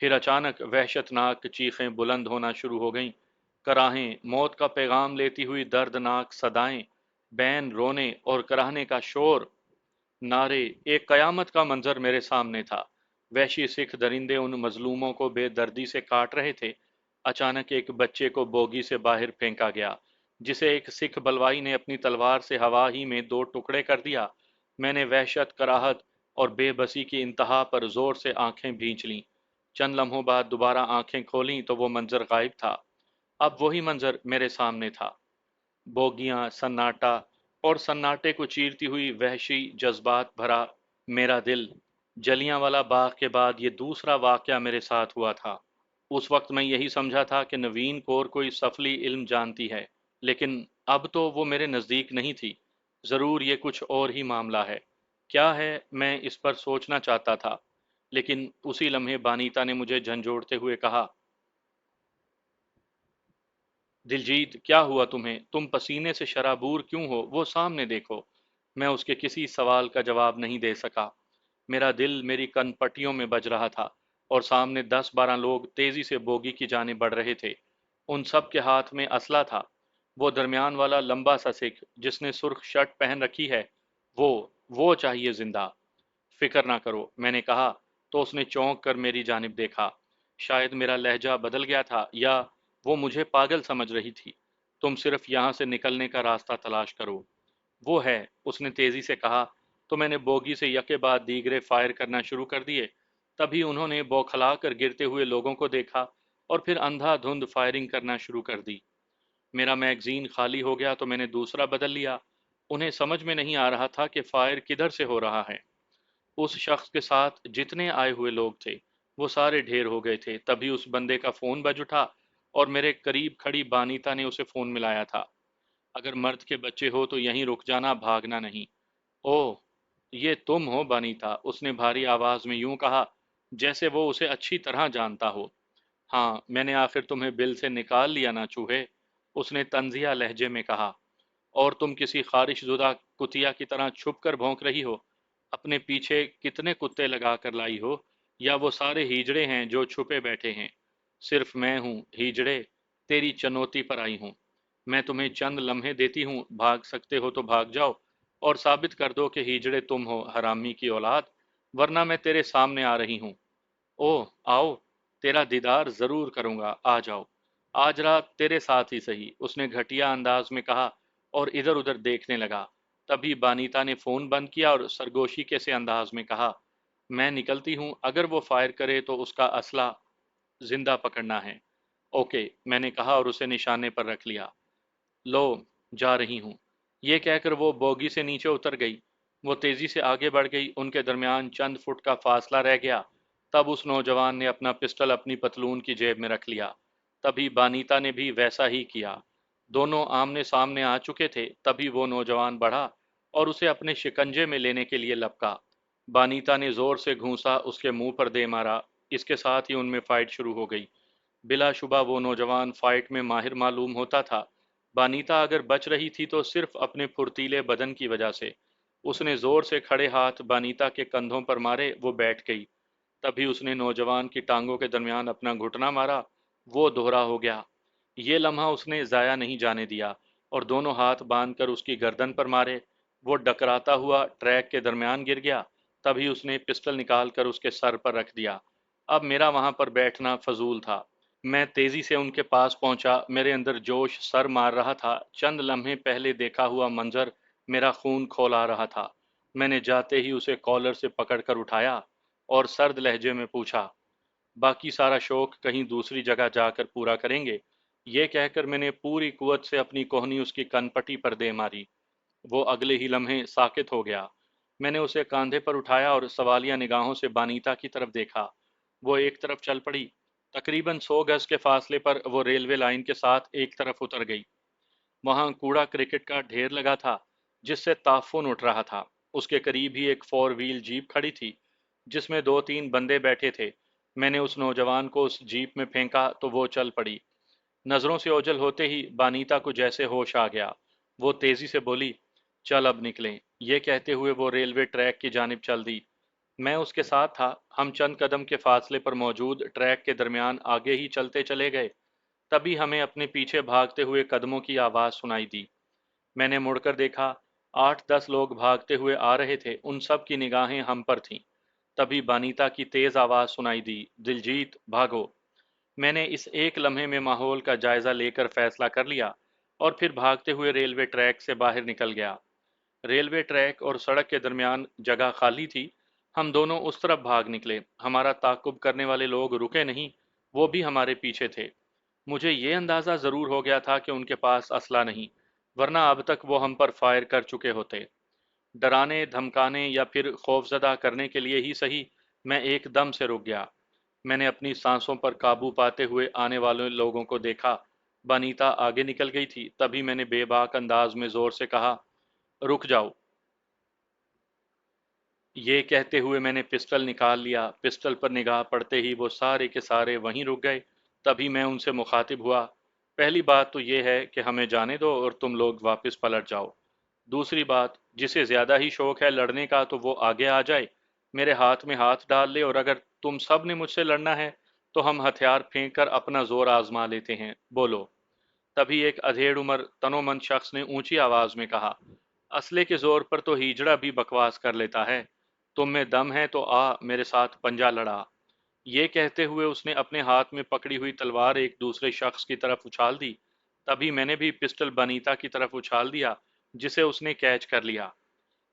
फिर अचानक वहशतनाक चीखें बुलंद होना शुरू हो गईं। कराहें, मौत का पैगाम लेती हुई दर्दनाक सदाएं, बैन रोने और कराहने का शोर, नारे, एक कयामत का मंजर मेरे सामने था। वहशी सिख दरिंदे उन मजलूमों को बेदर्दी से काट रहे थे। अचानक एक बच्चे को बोगी से बाहर फेंका गया। जिसे एक सिख बलवाई ने अपनी तलवार से हवा ही में दो टुकड़े कर दिया। मैंने वहशत, कराहत और बेबसी की इंतहा पर जोर से आंखें भींच लीं। चंद लम्हों बाद दोबारा आंखें खोलीं तो वो मंजर गायब था। अब वही मंजर मेरे सामने था। बोगियां, सन्नाटा और सन्नाटे को चीरती हुई वहशी जज्बात भरा मेरा दिल। जलियांवाला बाग के बाद ये दूसरा वाकया मेरे साथ हुआ था। उस वक्त मैं यही समझा था कि नवीन कौर कोई सफली इल्म जानती है, लेकिन अब तो वो मेरे नज़दीक नहीं थी। ज़रूर ये कुछ और ही मामला है। क्या है, मैं इस पर सोचना चाहता था, लेकिन उसी लम्हे बानीता ने मुझे झंझोड़ते हुए कहा, दिलजीत, क्या हुआ तुम्हें? तुम पसीने से शराबूर क्यों हो? वो सामने देखो। मैं उसके किसी सवाल का जवाब नहीं दे सका। मेरा दिल मेरी कनपटियों में बज रहा था और सामने 10-12 लोग तेजी से बोगी की जाने बढ़ रहे थे। उन सब के हाथ में असला था। वो दरमियान वाला लंबा सा सिख जिसने सुर्ख शर्ट पहन रखी है, वो चाहिए जिंदा। फिक्र ना करो, मैंने कहा, तो उसने चौंक कर मेरी जानिब देखा। शायद मेरा लहजा बदल गया था या वो मुझे पागल समझ रही थी। तुम सिर्फ यहाँ से निकलने का रास्ता तलाश करो। वो है, उसने तेजी से कहा। तो मैंने बोगी से यके बाद दीगरे फायर करना शुरू कर दिए। तभी उन्होंने बौखला कर गिरते हुए लोगों को देखा और फिर अंधाधुंध फायरिंग करना शुरू कर दी। मेरा मैगजीन खाली हो गया तो मैंने दूसरा बदल लिया। उन्हें समझ में नहीं आ रहा था कि फायर किधर से हो रहा है। उस शख्स के साथ जितने आए हुए लोग थे वो सारे ढेर हो गए थे। तभी उस बंदे का फोन बज उठा और मेरे करीब खड़ी बानीता ने उसे फोन मिलाया था। अगर मर्द के बच्चे हो तो यहीं रुक जाना, भागना नहीं। ओह, ये तुम हो बानीता, उसने भारी आवाज में यूं कहा जैसे वो उसे अच्छी तरह जानता हो। हाँ, मैंने आखिर तुम्हें बिल से निकाल लिया ना चूहे, उसने तंजिया लहजे में कहा। और तुम किसी खारिशजुदा कुतिया की तरह छुप कर भौंक रही हो। अपने पीछे कितने कुत्ते लगा कर लाई हो, या वो सारे हीजड़े हैं जो छुपे बैठे हैं? सिर्फ मैं हूँ हीजड़े, तेरी चुनौती पर आई हूँ। मैं तुम्हें चंद लम्हे देती हूँ, भाग सकते हो तो भाग जाओ और साबित कर दो कि हीजड़े तुम हो, हरामी की औलाद, वरना मैं तेरे सामने आ रही हूँ। ओह, आओ, तेरा दीदार जरूर करूंगा, आ जाओ। आज रात तेरे साथ ही सही, उसने घटिया अंदाज में कहा और इधर उधर देखने लगा। तभी बानीता ने फोन बंद किया और सरगोशी के से अंदाज में कहा, मैं निकलती हूँ, अगर वो फायर करे तो उसका असला जिंदा पकड़ना है। ओके, मैंने कहा और उसे निशाने पर रख लिया। लो, जा रही हूँ। ये कहकर वो बोगी से नीचे उतर गई। वो तेजी से आगे बढ़ गई, उनके दरमियान चंद फुट का फासला रह गया। तब उस नौजवान ने अपना पिस्टल अपनी पतलून की जेब में रख लिया। तभी बानीता ने भी वैसा ही किया। दोनों आमने सामने आ चुके थे। तभी वो नौजवान बढ़ा और उसे अपने शिकंजे में लेने के लिए लपका। बानीता ने जोर से घूंसा उसके मुंह पर दे मारा। इसके साथ ही उनमें फाइट शुरू हो गई। बिलाशुबा वो नौजवान फाइट में माहिर मालूम होता था। बानीता अगर बच रही थी तो सिर्फ अपने फुर्तीले बदन की वजह से। उसने जोर से खड़े हाथ बानीता के कंधों पर मारे, वो बैठ गई। तभी उसने नौजवान की टांगों के दरमियान अपना घुटना मारा। वो दोहरा हो गया। ये लम्हा उसने जाया नहीं जाने दिया और दोनों हाथ बांधकर उसकी गर्दन पर मारे। वो डकराता हुआ ट्रैक के दरमियान गिर गया। तभी उसने पिस्टल निकालकर उसके सर पर रख दिया। अब मेरा वहां पर बैठना फजूल था। मैं तेजी से उनके पास पहुंचा। मेरे अंदर जोश सर मार रहा था। चंद लम्हे पहले देखा हुआ मंजर मेरा खून खौला रहा था। मैंने जाते ही उसे कॉलर से पकड़कर उठाया और सर्द लहजे में पूछा, बाकी सारा शौक कहीं दूसरी जगह जाकर पूरा करेंगे? ये कहकर मैंने पूरी कुवत से अपनी कोहनी उसकी कनपटी पर दे मारी। वो अगले ही लम्हे साकित हो गया। मैंने उसे कांधे पर उठाया और सवालिया निगाहों से बानीता की तरफ देखा। वो एक तरफ चल पड़ी। तकरीबन 100 गज के फासले पर वो रेलवे लाइन के साथ एक तरफ उतर गई। वहां कूड़ा क्रिकेट का ढेर लगा था जिससे ताफुन उठ रहा था। उसके करीब ही एक 4 व्हील जीप खड़ी थी जिसमें 2-3 बंदे बैठे थे। मैंने उस नौजवान को उस जीप में फेंका तो वो चल पड़ी। नजरों से ओझल होते ही बानीता को जैसे होश आ गया। वो तेजी से बोली, चल अब निकलें। ये कहते हुए वो रेलवे ट्रैक की जानिब चल दी। मैं उसके साथ था। हम चंद कदम के फासले पर मौजूद ट्रैक के दरमियान आगे ही चलते चले गए। तभी हमें अपने पीछे भागते हुए कदमों की आवाज सुनाई दी। मैंने मुड़कर देखा। 8-10 लोग भागते हुए आ रहे थे। उन सब की निगाहें हम पर थीं। तभी बानीता की तेज आवाज सुनाई दी, दिलजीत, भागो। मैंने इस एक लम्हे में माहौल का जायजा लेकर फैसला कर लिया। और फिर भागते हुए रेलवे ट्रैक से बाहर निकल गया। रेलवे ट्रैक और सड़क के दरमियान जगह खाली थी। हम दोनों उस तरफ भाग निकले। हमारा ताक़ुब करने वाले लोग रुके नहीं, वो भी हमारे पीछे थे। मुझे ये अंदाज़ा ज़रूर हो गया था कि उनके पास असला नहीं, वरना अब तक वो हम पर फायर कर चुके होते। डराने, धमकाने या फिर खौफजदा करने के लिए ही सही, मैं एकदम से रुक गया। मैंने अपनी सांसों पर काबू पाते हुए आने वाले लोगों को देखा। बनीता आगे निकल गई थी। तभी मैंने बेबाक अंदाज में जोर से कहा, रुक जाओ। ये कहते हुए मैंने पिस्टल निकाल लिया। पिस्टल पर निगाह पड़ते ही वो सारे के सारे वहीं रुक गए। तभी मैं उनसे मुखातिब हुआ, पहली बात तो ये है कि हमें जाने दो और तुम लोग वापस पलट जाओ। दूसरी बात, जिसे ज़्यादा ही शौक है लड़ने का तो वो आगे आ जाए, मेरे हाथ में हाथ डाल ले, और अगर तुम सब ने मुझसे लड़ना है तो हम हथियार फेंक कर अपना जोर आजमा लेते हैं, बोलो। तभी एक अधेड़ उम्र तनोमंद शख्स ने ऊंची आवाज में कहा, असले के जोर पर तो हिजड़ा भी बकवास कर लेता है। तुम में दम है तो आ मेरे साथ पंजा लड़ा। ये कहते हुए उसने अपने हाथ में पकड़ी हुई तलवार एक दूसरे शख्स की तरफ उछाल दी। तभी मैंने भी पिस्टल बनीता की तरफ उछाल दिया, जिसे उसने कैच कर लिया।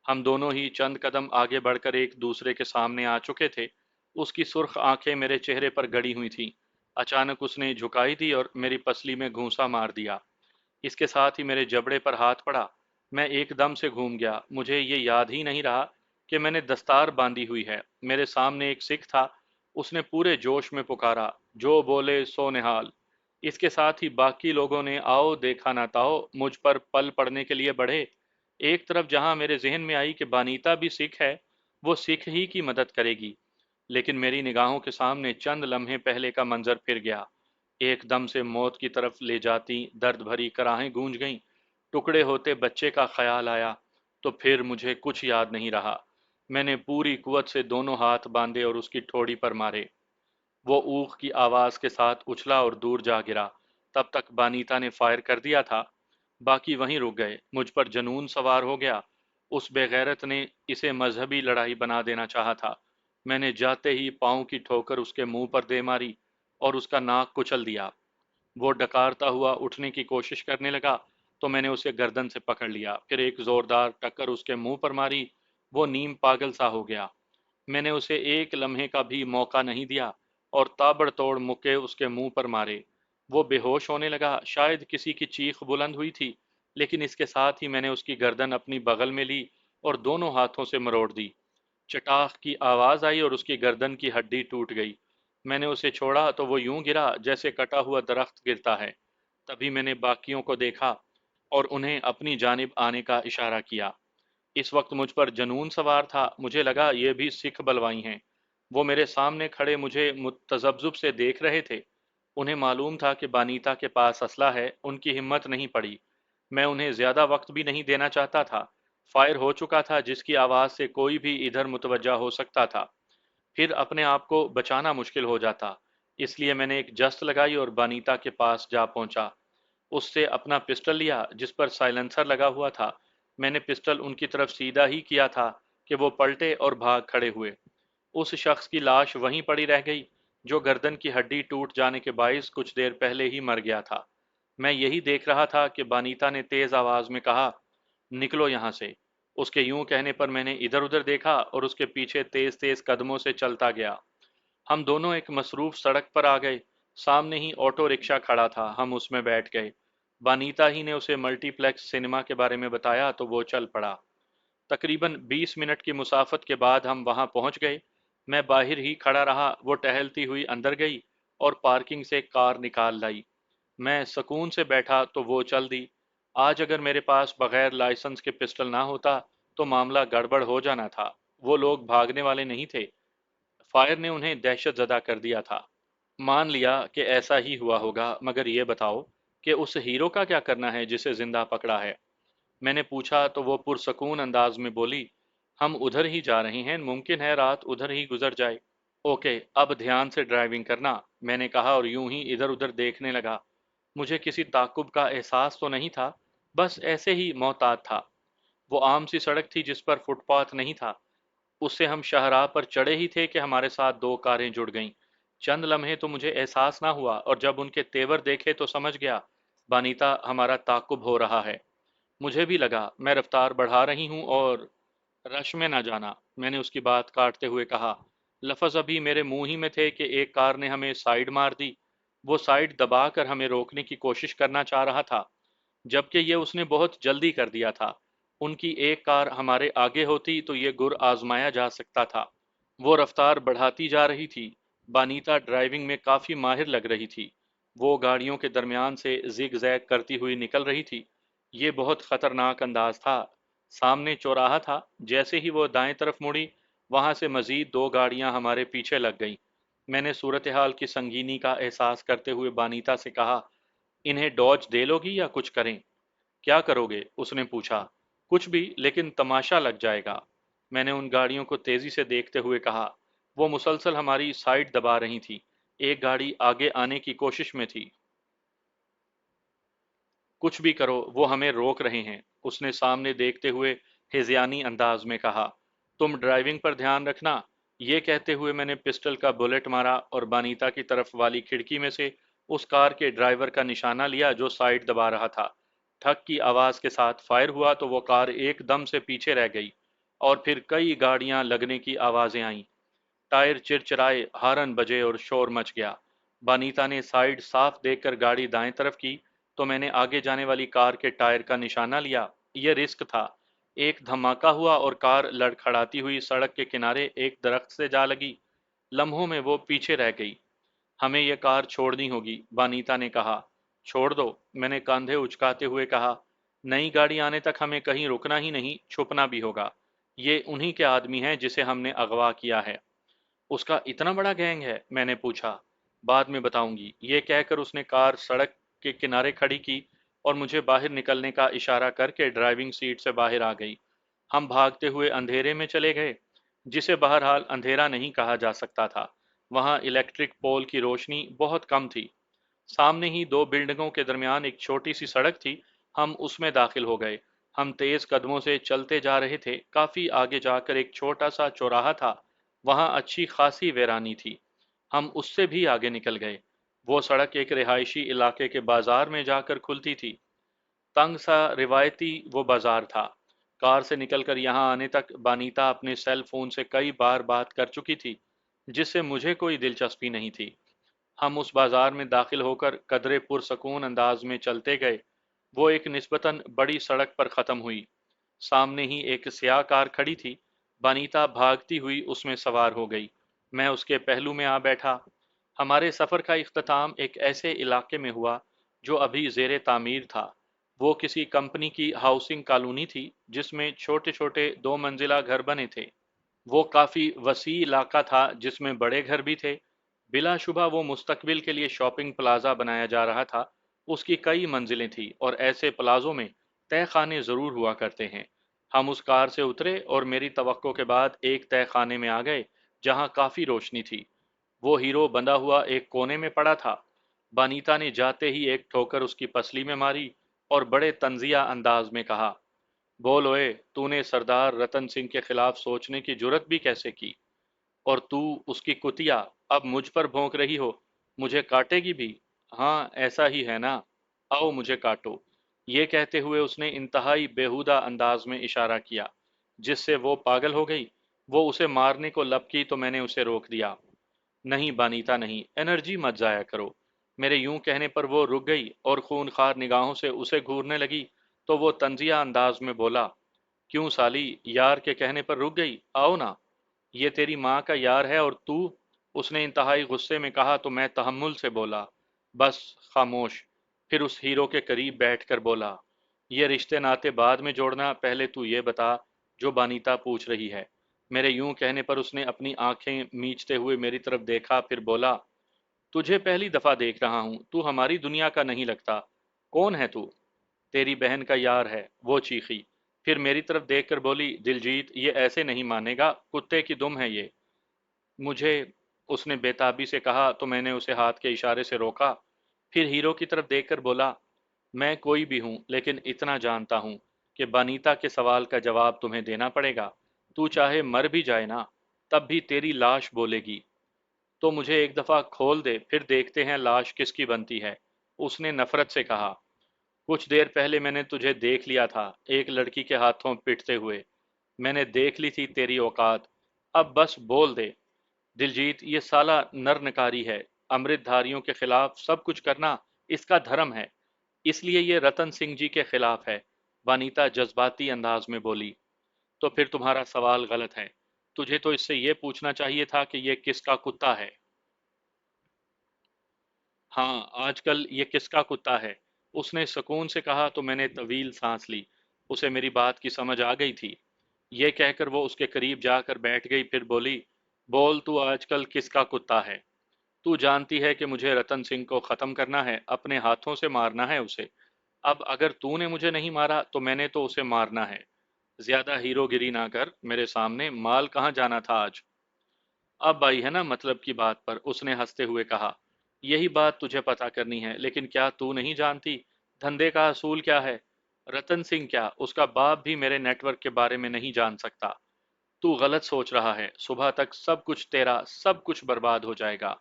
हम दोनों ही चंद कदम आगे बढ़कर एक दूसरे के सामने आ चुके थे। उसकी सुर्ख आंखें मेरे चेहरे पर गड़ी हुई थीं। अचानक उसने झुकाई दी और मेरी पसली में घूंसा मार दिया। इसके साथ ही मेरे जबड़े पर हाथ पड़ा। मैं एकदम से घूम गया। मुझे ये याद ही नहीं रहा कि मैंने दस्तार बांधी हुई है। मेरे सामने एक सिख था। उसने पूरे जोश में पुकारा, जो बोले सो निहाल। इसके साथ ही बाकी लोगों ने आओ देखा ना ताओ मुझ पर पल पड़ने के लिए बढ़े। एक तरफ जहां मेरे जहन में आई कि बानीता भी सिख है, वो सिख ही की मदद करेगी, लेकिन मेरी निगाहों के सामने चंद लम्हे पहले का मंजर फिर गया। एकदम से मौत की तरफ ले जाती दर्द भरी कराहें गूंज गईं। टुकड़े होते बच्चे का ख्याल आया। तो फिर मुझे कुछ याद नहीं रहा। मैंने पूरी कुवत से दोनों हाथ बांधे और उसकी ठोड़ी पर मारे। वो ऊख की आवाज के साथ उछला और दूर जा गिरा। तब तक बानीता ने फायर कर दिया था। बाकी वहीं रुक गए। मुझ पर जनून सवार हो गया। उस बेगैरत ने इसे मजहबी लड़ाई बना देना चाहा था। मैंने जाते ही पाँव की ठोकर उसके मुंह पर दे मारी और उसका नाक कुचल दिया। वो डकारता हुआ उठने की कोशिश करने लगा तो मैंने उसे गर्दन से पकड़ लिया, फिर एक जोरदार टक्कर उसके मुंह पर मारी। वो नीम पागल सा हो गया। मैंने उसे एक लम्हे का भी मौका नहीं दिया और ताबड़तोड़ मुक्के उसके मुंह पर मारे। वो बेहोश होने लगा। शायद किसी की चीख बुलंद हुई थी, लेकिन इसके साथ ही मैंने उसकी गर्दन अपनी बगल में ली और दोनों हाथों से मरोड़ दी। चटाख की आवाज आई और उसकी गर्दन की हड्डी टूट गई। मैंने उसे छोड़ा तो वो यूं गिरा जैसे कटा हुआ दरख्त गिरता है। तभी मैंने बाकियों को देखा और उन्हें अपनी जानिब आने का इशारा किया। इस वक्त मुझ पर जनून सवार था। मुझे लगा ये भी सिख बलवाई हैं। वो मेरे सामने खड़े मुझे तजब्जुब से देख रहे थे। उन्हें मालूम था कि बानीता के पास असला है। उनकी हिम्मत नहीं पड़ी। मैं उन्हें ज्यादा वक्त भी नहीं देना चाहता था। फायर हो चुका था, जिसकी आवाज से कोई भी इधर मुतवज्जा हो सकता था। फिर अपने आप को बचाना मुश्किल हो जाता। इसलिए मैंने एक जस्त लगाई और बानीता के पास जा पहुंचा। उससे अपना पिस्टल लिया जिस पर साइलेंसर लगा हुआ था। मैंने पिस्टल उनकी तरफ सीधा ही किया था कि वो पलटे और भाग खड़े हुए। उस शख्स की लाश वहीं पड़ी रह गई, जो गर्दन की हड्डी टूट जाने के बायस कुछ देर पहले ही मर गया था। मैं यही देख रहा था कि बानीता ने तेज आवाज में कहा, निकलो यहां से। उसके यूं कहने पर मैंने इधर उधर देखा और उसके पीछे तेज तेज कदमों से चलता गया। हम दोनों एक मसरूफ सड़क पर आ गए। सामने ही ऑटो रिक्शा खड़ा था। हम उसमें बैठ गए। बानीता ही ने उसे मल्टीप्लेक्स सिनेमा के बारे में बताया तो वो चल पड़ा। तकरीबन 20 मिनट की मुसाफत के बाद हम वहां पहुंच गए। मैं बाहर ही खड़ा रहा। वो टहलती हुई अंदर गई और पार्किंग से कार निकाल लाई। मैं सुकून से बैठा तो वो चल दी। आज अगर मेरे पास बगैर लाइसेंस के पिस्टल ना होता तो मामला गड़बड़ हो जाना था। वो लोग भागने वाले नहीं थे। फायर ने उन्हें दहशत ज़दा कर दिया था। मान लिया कि ऐसा ही हुआ होगा, मगर ये बताओ कि उस हीरो का क्या करना है जिसे जिंदा पकड़ा है। मैंने पूछा तो वो पुरसकून अंदाज में बोली, हम उधर ही जा रहे हैं, मुमकिन है रात उधर ही गुजर जाए। ओके, अब ध्यान से ड्राइविंग करना, मैंने कहा और यूं ही इधर उधर देखने लगा। मुझे किसी ताकुब का एहसास तो नहीं था, बस ऐसे ही मोहतात था। वो आम सी सड़क थी जिस पर फुटपाथ नहीं था। उससे हम शाहराह पर चढ़े ही थे कि हमारे साथ दो कारें जुड़ गईं। चंद लम्हे तो मुझे एहसास ना हुआ और जब उनके तेवर देखे तो समझ गया। बानीता, हमारा ताक़ुब हो रहा है। मुझे भी लगा मैं रफ्तार बढ़ा रही हूँ और रश में ना जाना। मैंने उसकी बात काटते हुए कहा, लफ्ज़ अभी मेरे मुंह ही में थे कि एक कार ने हमें साइड मार दी। वो साइड दबाकर हमें रोकने की कोशिश करना चाह रहा था, जबकि ये उसने बहुत जल्दी कर दिया था। उनकी एक कार हमारे आगे होती तो ये गुर आजमाया जा सकता था। वो रफ्तार बढ़ाती जा रही थी। बानीता ड्राइविंग में काफ़ी माहिर लग रही थी। वो गाड़ियों के दरमियान से जिग जैग करती हुई निकल रही थी। ये बहुत खतरनाक अंदाज था। सामने चौराहा था। जैसे ही वो दाएं तरफ मुड़ी, वहां से मजीद दो गाड़ियां हमारे पीछे लग गईं। मैंने सूरत हाल की संगीनी का एहसास करते हुए बानीता से कहा, इन्हें डॉज दे लोगी या कुछ करें? क्या करोगे? उसने पूछा। कुछ भी, लेकिन तमाशा लग जाएगा। मैंने उन गाड़ियों को तेजी से देखते हुए कहा। वो मुसलसल हमारी साइड दबा रही थी। एक गाड़ी आगे आने की कोशिश में थी। कुछ भी करो, वो हमें रोक रहे हैं, उसने सामने देखते हुए हिज़यानी अंदाज में कहा। तुम ड्राइविंग पर ध्यान रखना। ये कहते हुए मैंने पिस्टल का बुलेट मारा और बानीता की तरफ वाली खिड़की में से उस कार के ड्राइवर का निशाना लिया जो साइड दबा रहा था। ठक की आवाज़ के साथ फायर हुआ तो वो कार एकदम से पीछे रह गई और फिर कई गाड़ियां लगने की आवाज़ें आईं। टायर चिरचिराए, हारन बजे और शोर मच गया। बानीता ने साइड साफ देखकर गाड़ी दाएं तरफ की तो मैंने आगे जाने वाली कार के टायर का निशाना लिया। यह रिस्क था। एक धमाका हुआ और कार लड़खड़ाती हुई सड़क के किनारे एक दरख्त से जा लगी। लम्हों में वो पीछे रह गई। हमें यह कार छोड़नी होगी, बानीता ने कहा। छोड़ दो, मैंने कंधे उचकाते हुए कहा। नई गाड़ी आने तक हमें कहीं रुकना ही नहीं, छुपना भी होगा। ये उन्हीं के आदमी हैं जिसे हमने अगवा किया है। उसका इतना बड़ा गैंग है? मैंने पूछा। बाद में बताऊंगी, ये कहकर उसने कार सड़क के किनारे खड़ी की और मुझे बाहर निकलने का इशारा करके ड्राइविंग सीट से बाहर आ गई। हम भागते हुए अंधेरे में चले गए, जिसे बहरहाल अंधेरा नहीं कहा जा सकता था। वहां इलेक्ट्रिक पोल की रोशनी बहुत कम थी। सामने ही दो बिल्डिंगों के दरमियान एक छोटी सी सड़क थी। हम उसमें दाखिल हो गए। हम तेज कदमों से चलते जा रहे थे। काफी आगे जाकर एक छोटा सा चौराहा था। वहां अच्छी खासी वीरानी थी। हम उससे भी आगे निकल गए। वो सड़क एक रिहायशी इलाके के बाजार में जाकर खुलती थी। तंग सा रिवायती वो बाजार था। कार से निकलकर यहाँ आने तक बानीता अपने सेल फोन से कई बार बात कर चुकी थी, जिससे मुझे कोई दिलचस्पी नहीं थी। हम उस बाजार में दाखिल होकर कदरे पुरसकून अंदाज में चलते गए। वो एक निस्बतन बड़ी सड़क पर ख़त्म हुई। सामने ही एक स्याह कार खड़ी थी। बनीता भागती हुई उसमें सवार हो गई। मैं उसके पहलू में आ बैठा। हमारे सफ़र का इख्तिताम एक ऐसे इलाके में हुआ जो अभी ज़ेरे तामीर था। वो किसी कंपनी की हाउसिंग कॉलोनी थी जिसमें छोटे छोटे दो मंजिला घर बने थे। वो काफ़ी वसी इलाका था जिसमें बड़े घर भी थे। बिलाशुबा वो मुस्तकबिल के लिए शॉपिंग प्लाजा बनाया जा रहा था। उसकी कई मंजिलें थीं और ऐसे प्लाजों में तय खाने ज़रूर हुआ करते हैं। हम उस कार से उतरे और मेरी तवक्को के बाद एक तय खाने में आ गए जहां काफ़ी रोशनी थी। वो हीरो बंधा हुआ एक कोने में पड़ा था। बानीता ने जाते ही एक ठोकर उसकी पसली में मारी और बड़े तंजिया अंदाज में कहा, बोल ओए, तूने सरदार रतन सिंह के खिलाफ सोचने की जुर्रत भी कैसे की? और तू, उसकी कुतिया, अब मुझ पर भौंक रही हो? मुझे काटेगी भी? हाँ, ऐसा ही है ना? आओ मुझे काटो। ये कहते हुए उसने इंतहाई बेहुदा अंदाज में इशारा किया, जिससे वो पागल हो गई। वो उसे मारने को लपकी तो मैंने उसे रोक दिया। नहीं बानीता, नहीं, एनर्जी मत जाया करो। मेरे यूं कहने पर वो रुक गई और खूनखार निगाहों से उसे घूरने लगी। तो वो तंजिया अंदाज में बोला, क्यों साली, यार के कहने पर रुक गई? आओ ना। ये तेरी माँ का यार है और तू? उसने इंतहाई गुस्से में कहा तो मैं तहम्मुल से बोला, बस, खामोश। फिर उस हीरो के करीब बैठकर बोला, ये रिश्ते नाते बाद में जोड़ना, पहले तू ये बता जो बानीता पूछ रही है। मेरे यूं कहने पर उसने अपनी आंखें मीचते हुए मेरी तरफ देखा, फिर बोला, तुझे पहली दफा देख रहा हूं, तू हमारी दुनिया का नहीं लगता। कौन है तू? तेरी बहन का यार है, वो चीखी। फिर मेरी तरफ देखकर बोली, दिलजीत, ये ऐसे नहीं मानेगा, कुत्ते की दुम है ये। मुझे, उसने बेताबी से कहा तो मैंने उसे हाथ के इशारे से रोका। फिर हीरो की तरफ देखकर बोला, मैं कोई भी हूं, लेकिन इतना जानता हूं कि बनीता के सवाल का जवाब तुम्हें देना पड़ेगा। तू चाहे मर भी जाए ना, तब भी तेरी लाश बोलेगी। तो मुझे एक दफा खोल दे, फिर देखते हैं लाश किसकी बनती है, उसने नफरत से कहा। कुछ देर पहले मैंने तुझे देख लिया था एक लड़की के हाथों पिटते हुए। मैंने देख ली थी तेरी औकात। अब बस बोल दे। दिलजीत, ये साला नर नकारी है। अमृतधारियों के खिलाफ सब कुछ करना इसका धर्म है, इसलिए ये रतन सिंह जी के खिलाफ है। वानीता जज्बाती अंदाज में बोली। तो फिर तुम्हारा सवाल गलत है। तुझे तो इससे ये पूछना चाहिए था कि ये किसका कुत्ता है। हाँ, आजकल ये किसका कुत्ता है। उसने सुकून से कहा तो मैंने तवील सांस ली। उसे मेरी बात की समझ आ गई थी। ये कहकर वो उसके करीब जाकर बैठ गई, फिर बोली, बोल तू आजकल किसका कुत्ता है। तू जानती है कि मुझे रतन सिंह को खत्म करना है, अपने हाथों से मारना है उसे। अब अगर तूने मुझे नहीं मारा तो मैंने तो उसे मारना है। ज्यादा हीरोगिरी ना कर मेरे सामने। माल कहाँ जाना था आज। अब आई है ना मतलब की बात पर, उसने हंसते हुए कहा। यही बात तुझे पता करनी है, लेकिन क्या तू नहीं जानती धंधे का असूल क्या है। रतन सिंह क्या, उसका बाप भी मेरे नेटवर्क के बारे में नहीं जान सकता। तू गलत सोच रहा है। सुबह तक सब कुछ तेरा सब कुछ बर्बाद हो जाएगा।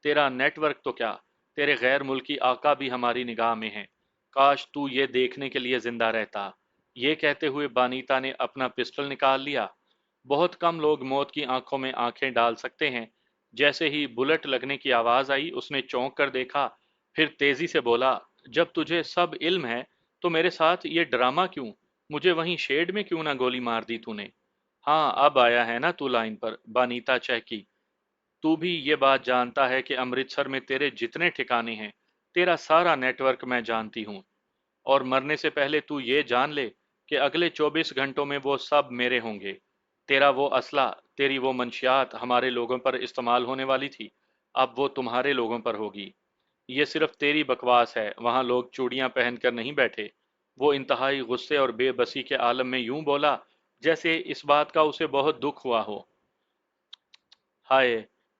तेरा नेटवर्क तो क्या, तेरे गैर मुल्की आका भी हमारी निगाह में हैं। काश तू ये देखने के लिए जिंदा रहता। ये कहते हुए बानीता ने अपना पिस्टल निकाल लिया। बहुत कम लोग मौत की आंखों में आंखें डाल सकते हैं। जैसे ही बुलेट लगने की आवाज आई उसने चौंक कर देखा, फिर तेजी से बोला, जब तुझे सब इल्म है तो मेरे साथ ये ड्रामा क्यों। मुझे वहीं शेड में क्यों ना गोली मार दी तूने। हाँ, अब आया है ना तू लाइन पर। बानीता चहकी। तू भी ये बात जानता है कि अमृतसर में तेरे जितने ठिकाने हैं, तेरा सारा नेटवर्क मैं जानती हूँ। और मरने से पहले तू ये जान ले कि अगले 24 घंटों में वो सब मेरे होंगे। तेरा वो असला, तेरी वो मंशियात हमारे लोगों पर इस्तेमाल होने वाली थी, अब वो तुम्हारे लोगों पर होगी। ये सिर्फ तेरी बकवास है, वहां लोग चूड़ियां पहनकर नहीं बैठे। वो इंतहाई गुस्से और बेबसी के आलम में यूं बोला जैसे इस बात का उसे बहुत दुख हुआ हो। हाय,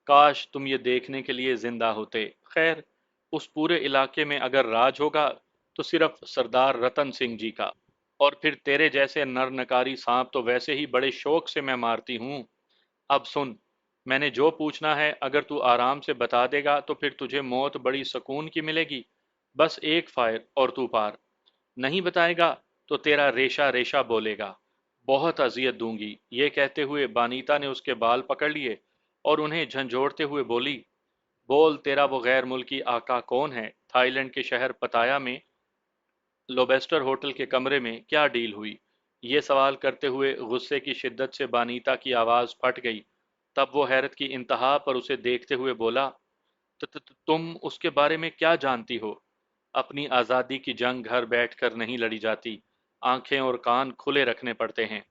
काश तुम ये देखने के लिए जिंदा होते। खैर, उस पूरे इलाके में अगर राज होगा तो सिर्फ सरदार रतन सिंह जी का। और फिर तेरे जैसे नर नकारी सांप तो वैसे ही बड़े शौक से मैं मारती हूँ। अब सुन, मैंने जो पूछना है अगर तू आराम से बता देगा तो फिर तुझे मौत बड़ी सुकून की मिलेगी। बस एक फायर और तू पार। नहीं बताएगा तो तेरा रेशा रेशा बोलेगा। बहुत अजियत दूंगी। ये कहते हुए बानीता ने उसके बाल पकड़ लिए और उन्हें झंझोड़ते हुए बोली, बोल तेरा वो गैर मुल्की आका कौन है। थाईलैंड के शहर पताया में लोबेस्टर होटल के कमरे में क्या डील हुई। ये सवाल करते हुए गुस्से की शिद्दत से बानीता की आवाज फट गई। तब वो हैरत की इंतहा पर उसे देखते हुए बोला, तुम उसके बारे में क्या जानती हो। अपनी आज़ादी की जंग घर बैठकर नहीं लड़ी जाती, आंखें और कान खुले रखने पड़ते हैं।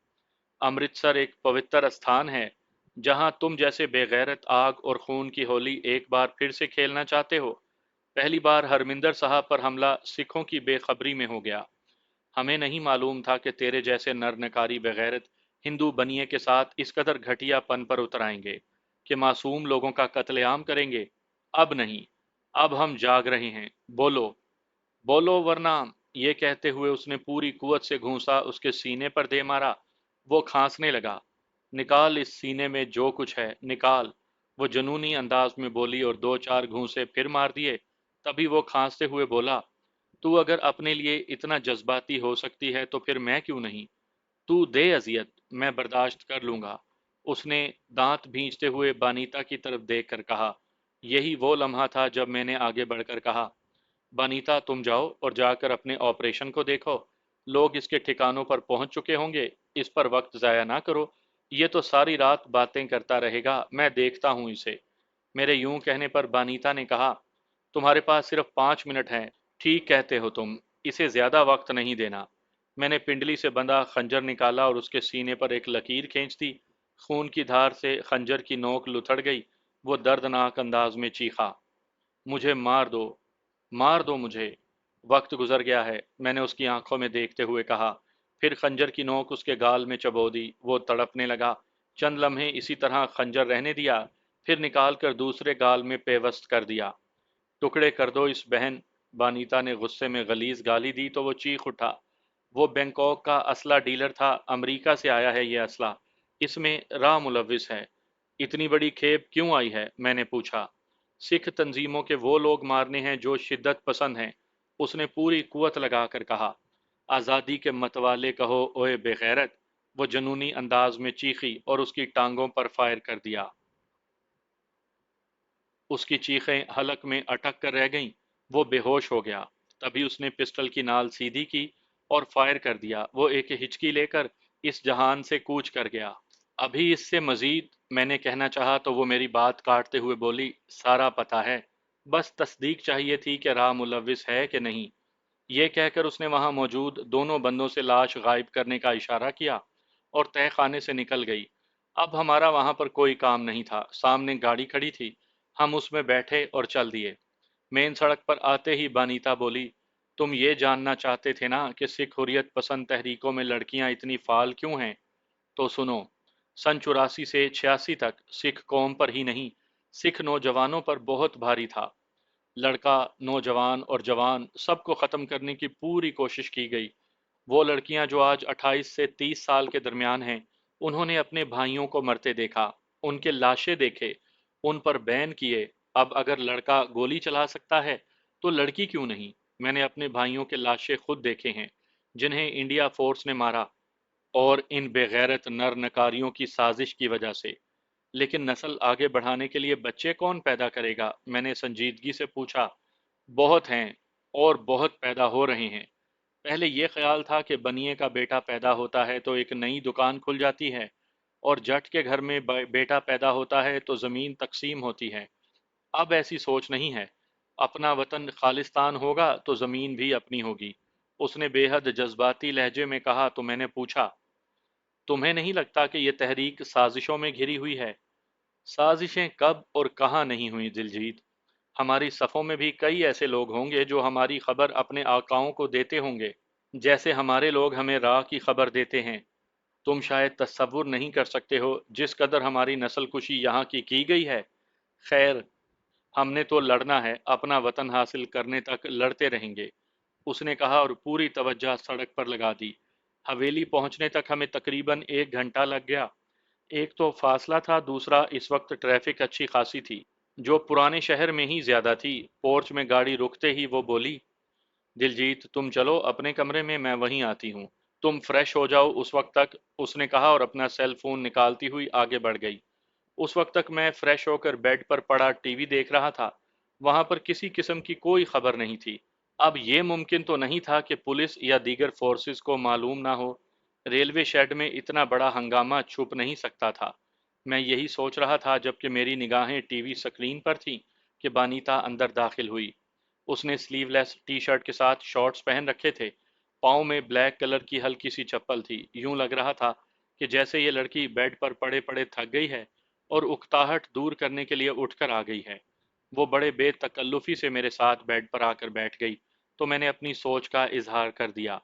अमृतसर एक पवित्र स्थान है जहां तुम जैसे बेगैरत आग और खून की होली एक बार फिर से खेलना चाहते हो। पहली बार हरमिंदर साहब पर हमला सिखों की बेखबरी में हो गया। हमें नहीं मालूम था कि तेरे जैसे नरनकारी बेगैरत हिंदू बनिए के साथ इस कदर घटियापन पर उतर आएंगे कि मासूम लोगों का कत्लेआम करेंगे। अब नहीं, अब हम जाग रहे हैं। बोलो, बोलो वरना। ये कहते हुए उसने पूरी कुवत से घूंसा उसके सीने पर दे मारा। वो खांसने लगा। निकाल इस सीने में जो कुछ है, निकाल। वो जुनूनी अंदाज में बोली और दो चार घूंसे फिर मार दिए। तभी वो खांसते हुए बोला, तू अगर अपने लिए इतना जज्बाती हो सकती है तो फिर मैं क्यों नहीं। तू दे अजियत, मैं बर्दाश्त कर लूंगा। उसने दांत भींचते हुए बानीता की तरफ देखकर कहा। यही वो लम्हा था जब मैंने आगे बढ़कर कहा, बानीता तुम जाओ और जाकर अपने ऑपरेशन को देखो। लोग इसके ठिकानों पर पहुंच चुके होंगे। इस पर वक्त जाया ना करो। ये तो सारी रात बातें करता रहेगा, मैं देखता हूं इसे। मेरे यूं कहने पर बानीता ने कहा, तुम्हारे पास सिर्फ 5 मिनट हैं। ठीक कहते हो तुम, इसे ज्यादा वक्त नहीं देना। मैंने पिंडली से बंधा खंजर निकाला और उसके सीने पर एक लकीर खींच दी। खून की धार से खंजर की नोक लुथड़ गई। वो दर्दनाक अंदाज में चीखा, मुझे मार दो, मार दो मुझे। वक्त गुजर गया है, मैंने उसकी आंखों में देखते हुए कहा। फिर खंजर की नोक उसके गाल में चबो दी। वो तड़पने लगा। चंद लम्हे इसी तरह खंजर रहने दिया, फिर निकाल कर दूसरे गाल में पेवस्त कर दिया। टुकड़े कर दो इस बहन। बानीता ने गुस्से में गलीज गाली दी तो वो चीख उठा। वो बैंकॉक का असला डीलर था, अमेरिका से आया है ये असला। इसमें राह मुलविस है। इतनी बड़ी खेप क्यों आई है, मैंने पूछा। सिख तंजीमों के वो लोग मारने हैं जो शिद्दत पसंद हैं। اس نے پوری قوت لگا کر کہا، آزادی کے متوالے کہو اوئے بغیرت۔ وہ جنونی انداز میں چیخی اور اس کی ٹانگوں پر فائر کر دیا۔ اس کی چیخیں حلق میں اٹک کر رہ گئیں۔ وہ بے ہوش ہو گیا۔ تبھی اس نے پسٹل کی نال سیدھی کی اور فائر کر دیا۔ وہ ایک ہچکی لے کر اس جہان سے کوچ کر گیا۔ ابھی اس سے مزید میں نے کہنا چاہا تو وہ میری بات کاٹتے ہوئے بولی، سارا پتہ ہے، بس تصدیق چاہیے تھی کہ راہ ملوث ہے کہ نہیں۔ یہ کہہ کر اس نے وہاں موجود دونوں بندوں سے لاش غائب کرنے کا اشارہ کیا اور تہہ خانے سے نکل گئی۔ اب ہمارا وہاں پر کوئی کام نہیں تھا۔ سامنے گاڑی کھڑی تھی، ہم اس میں بیٹھے اور چل دیے۔ مین سڑک پر آتے ہی بانیتا بولی، تم یہ جاننا چاہتے تھے نا کہ سکھ حریت پسند تحریکوں میں لڑکیاں اتنی فعال کیوں ہیں؟ تو سنو، سن 84 سے 86 تک سکھ قوم پر ہی نہیں، سکھ نوجوانوں پر بہت بھاری تھا۔ لڑکا، نوجوان اور جوان سب کو ختم کرنے کی پوری کوشش کی گئی۔ وہ لڑکیاں جو آج 28 سے 30 سال کے درمیان ہیں، انہوں نے اپنے بھائیوں کو مرتے دیکھا، ان کے لاشیں دیکھے، ان پر بین کیے۔ اب اگر لڑکا گولی چلا سکتا ہے تو لڑکی کیوں نہیں؟ میں نے اپنے بھائیوں کے لاشیں خود دیکھے ہیں جنہیں انڈیا فورس نے مارا، اور ان بے غیرت نر نکاریوں کی سازش کی وجہ سے۔ لیکن نسل آگے بڑھانے کے لیے بچے کون پیدا کرے گا؟ میں نے سنجیدگی سے پوچھا۔ بہت ہیں، اور بہت پیدا ہو رہے ہیں۔ پہلے یہ خیال تھا کہ بنیے کا بیٹا پیدا ہوتا ہے تو ایک نئی دکان کھل جاتی ہے، اور جٹ کے گھر میں بیٹا پیدا ہوتا ہے تو زمین تقسیم ہوتی ہے۔ اب ایسی سوچ نہیں ہے۔ اپنا وطن خالصتان ہوگا تو زمین بھی اپنی ہوگی۔ اس نے بے حد جذباتی لہجے میں کہا تو میں نے پوچھا، تمہیں نہیں لگتا کہ یہ تحریک سازشوں میں گھری ہوئی ہے؟ سازشیں کب اور کہاں نہیں ہوئیں دلجیت؟ ہماری صفوں میں بھی کئی ایسے لوگ ہوں گے جو ہماری خبر اپنے آقاؤں کو دیتے ہوں گے، جیسے ہمارے لوگ ہمیں راہ کی خبر دیتے ہیں۔ تم شاید تصور نہیں کر سکتے ہو جس قدر ہماری نسل کشی یہاں کی گئی ہے۔ خیر، ہم نے تو لڑنا ہے، اپنا وطن حاصل کرنے تک لڑتے رہیں گے، اس نے کہا اور پوری توجہ سڑک پر لگا دی۔ حویلی پہنچنے تک ہمیں تقریباً 1 گھنٹہ لگ گیا۔ ایک تو فاصلہ تھا، دوسرا اس وقت ٹریفک اچھی خاصی تھی، جو پرانے شہر میں ہی زیادہ تھی۔ پورچ میں گاڑی رکتے ہی وہ بولی، دلجیت تم چلو اپنے کمرے میں وہیں آتی ہوں، تم فریش ہو جاؤ اس وقت تک، اس نے کہا اور اپنا سیل فون نکالتی ہوئی آگے بڑھ گئی۔ اس وقت تک میں فریش ہو کر بیڈ پر پڑا ٹی وی دیکھ رہا تھا۔ وہاں پر کسی قسم کی کوئی خبر نہیں تھی۔ اب یہ ممکن تو نہیں تھا کہ پولیس یا دیگر فورسز کو معلوم نہ ہو۔ ریلوے شیڈ میں اتنا بڑا ہنگامہ چھپ نہیں سکتا تھا۔ میں یہی سوچ رہا تھا جبکہ میری نگاہیں ٹی وی سکرین پر تھیں کہ بانیتا اندر داخل ہوئی۔ اس نے سلیو لیس ٹی شرٹ کے ساتھ شارٹس پہن رکھے تھے، پاؤں میں بلیک کلر کی ہلکی سی چپل تھی۔ یوں لگ رہا تھا کہ جیسے یہ لڑکی بیڈ پر پڑے پڑے تھک گئی ہے اور اکتاہٹ دور کرنے کے لیے اٹھ کر آ گئی ہے۔ وہ بڑے بے تکلفی سے میرے ساتھ بیڈ پر آ کر بیٹھ گئی تو میں نے اپنی سوچ کا اظہار کر دیا۔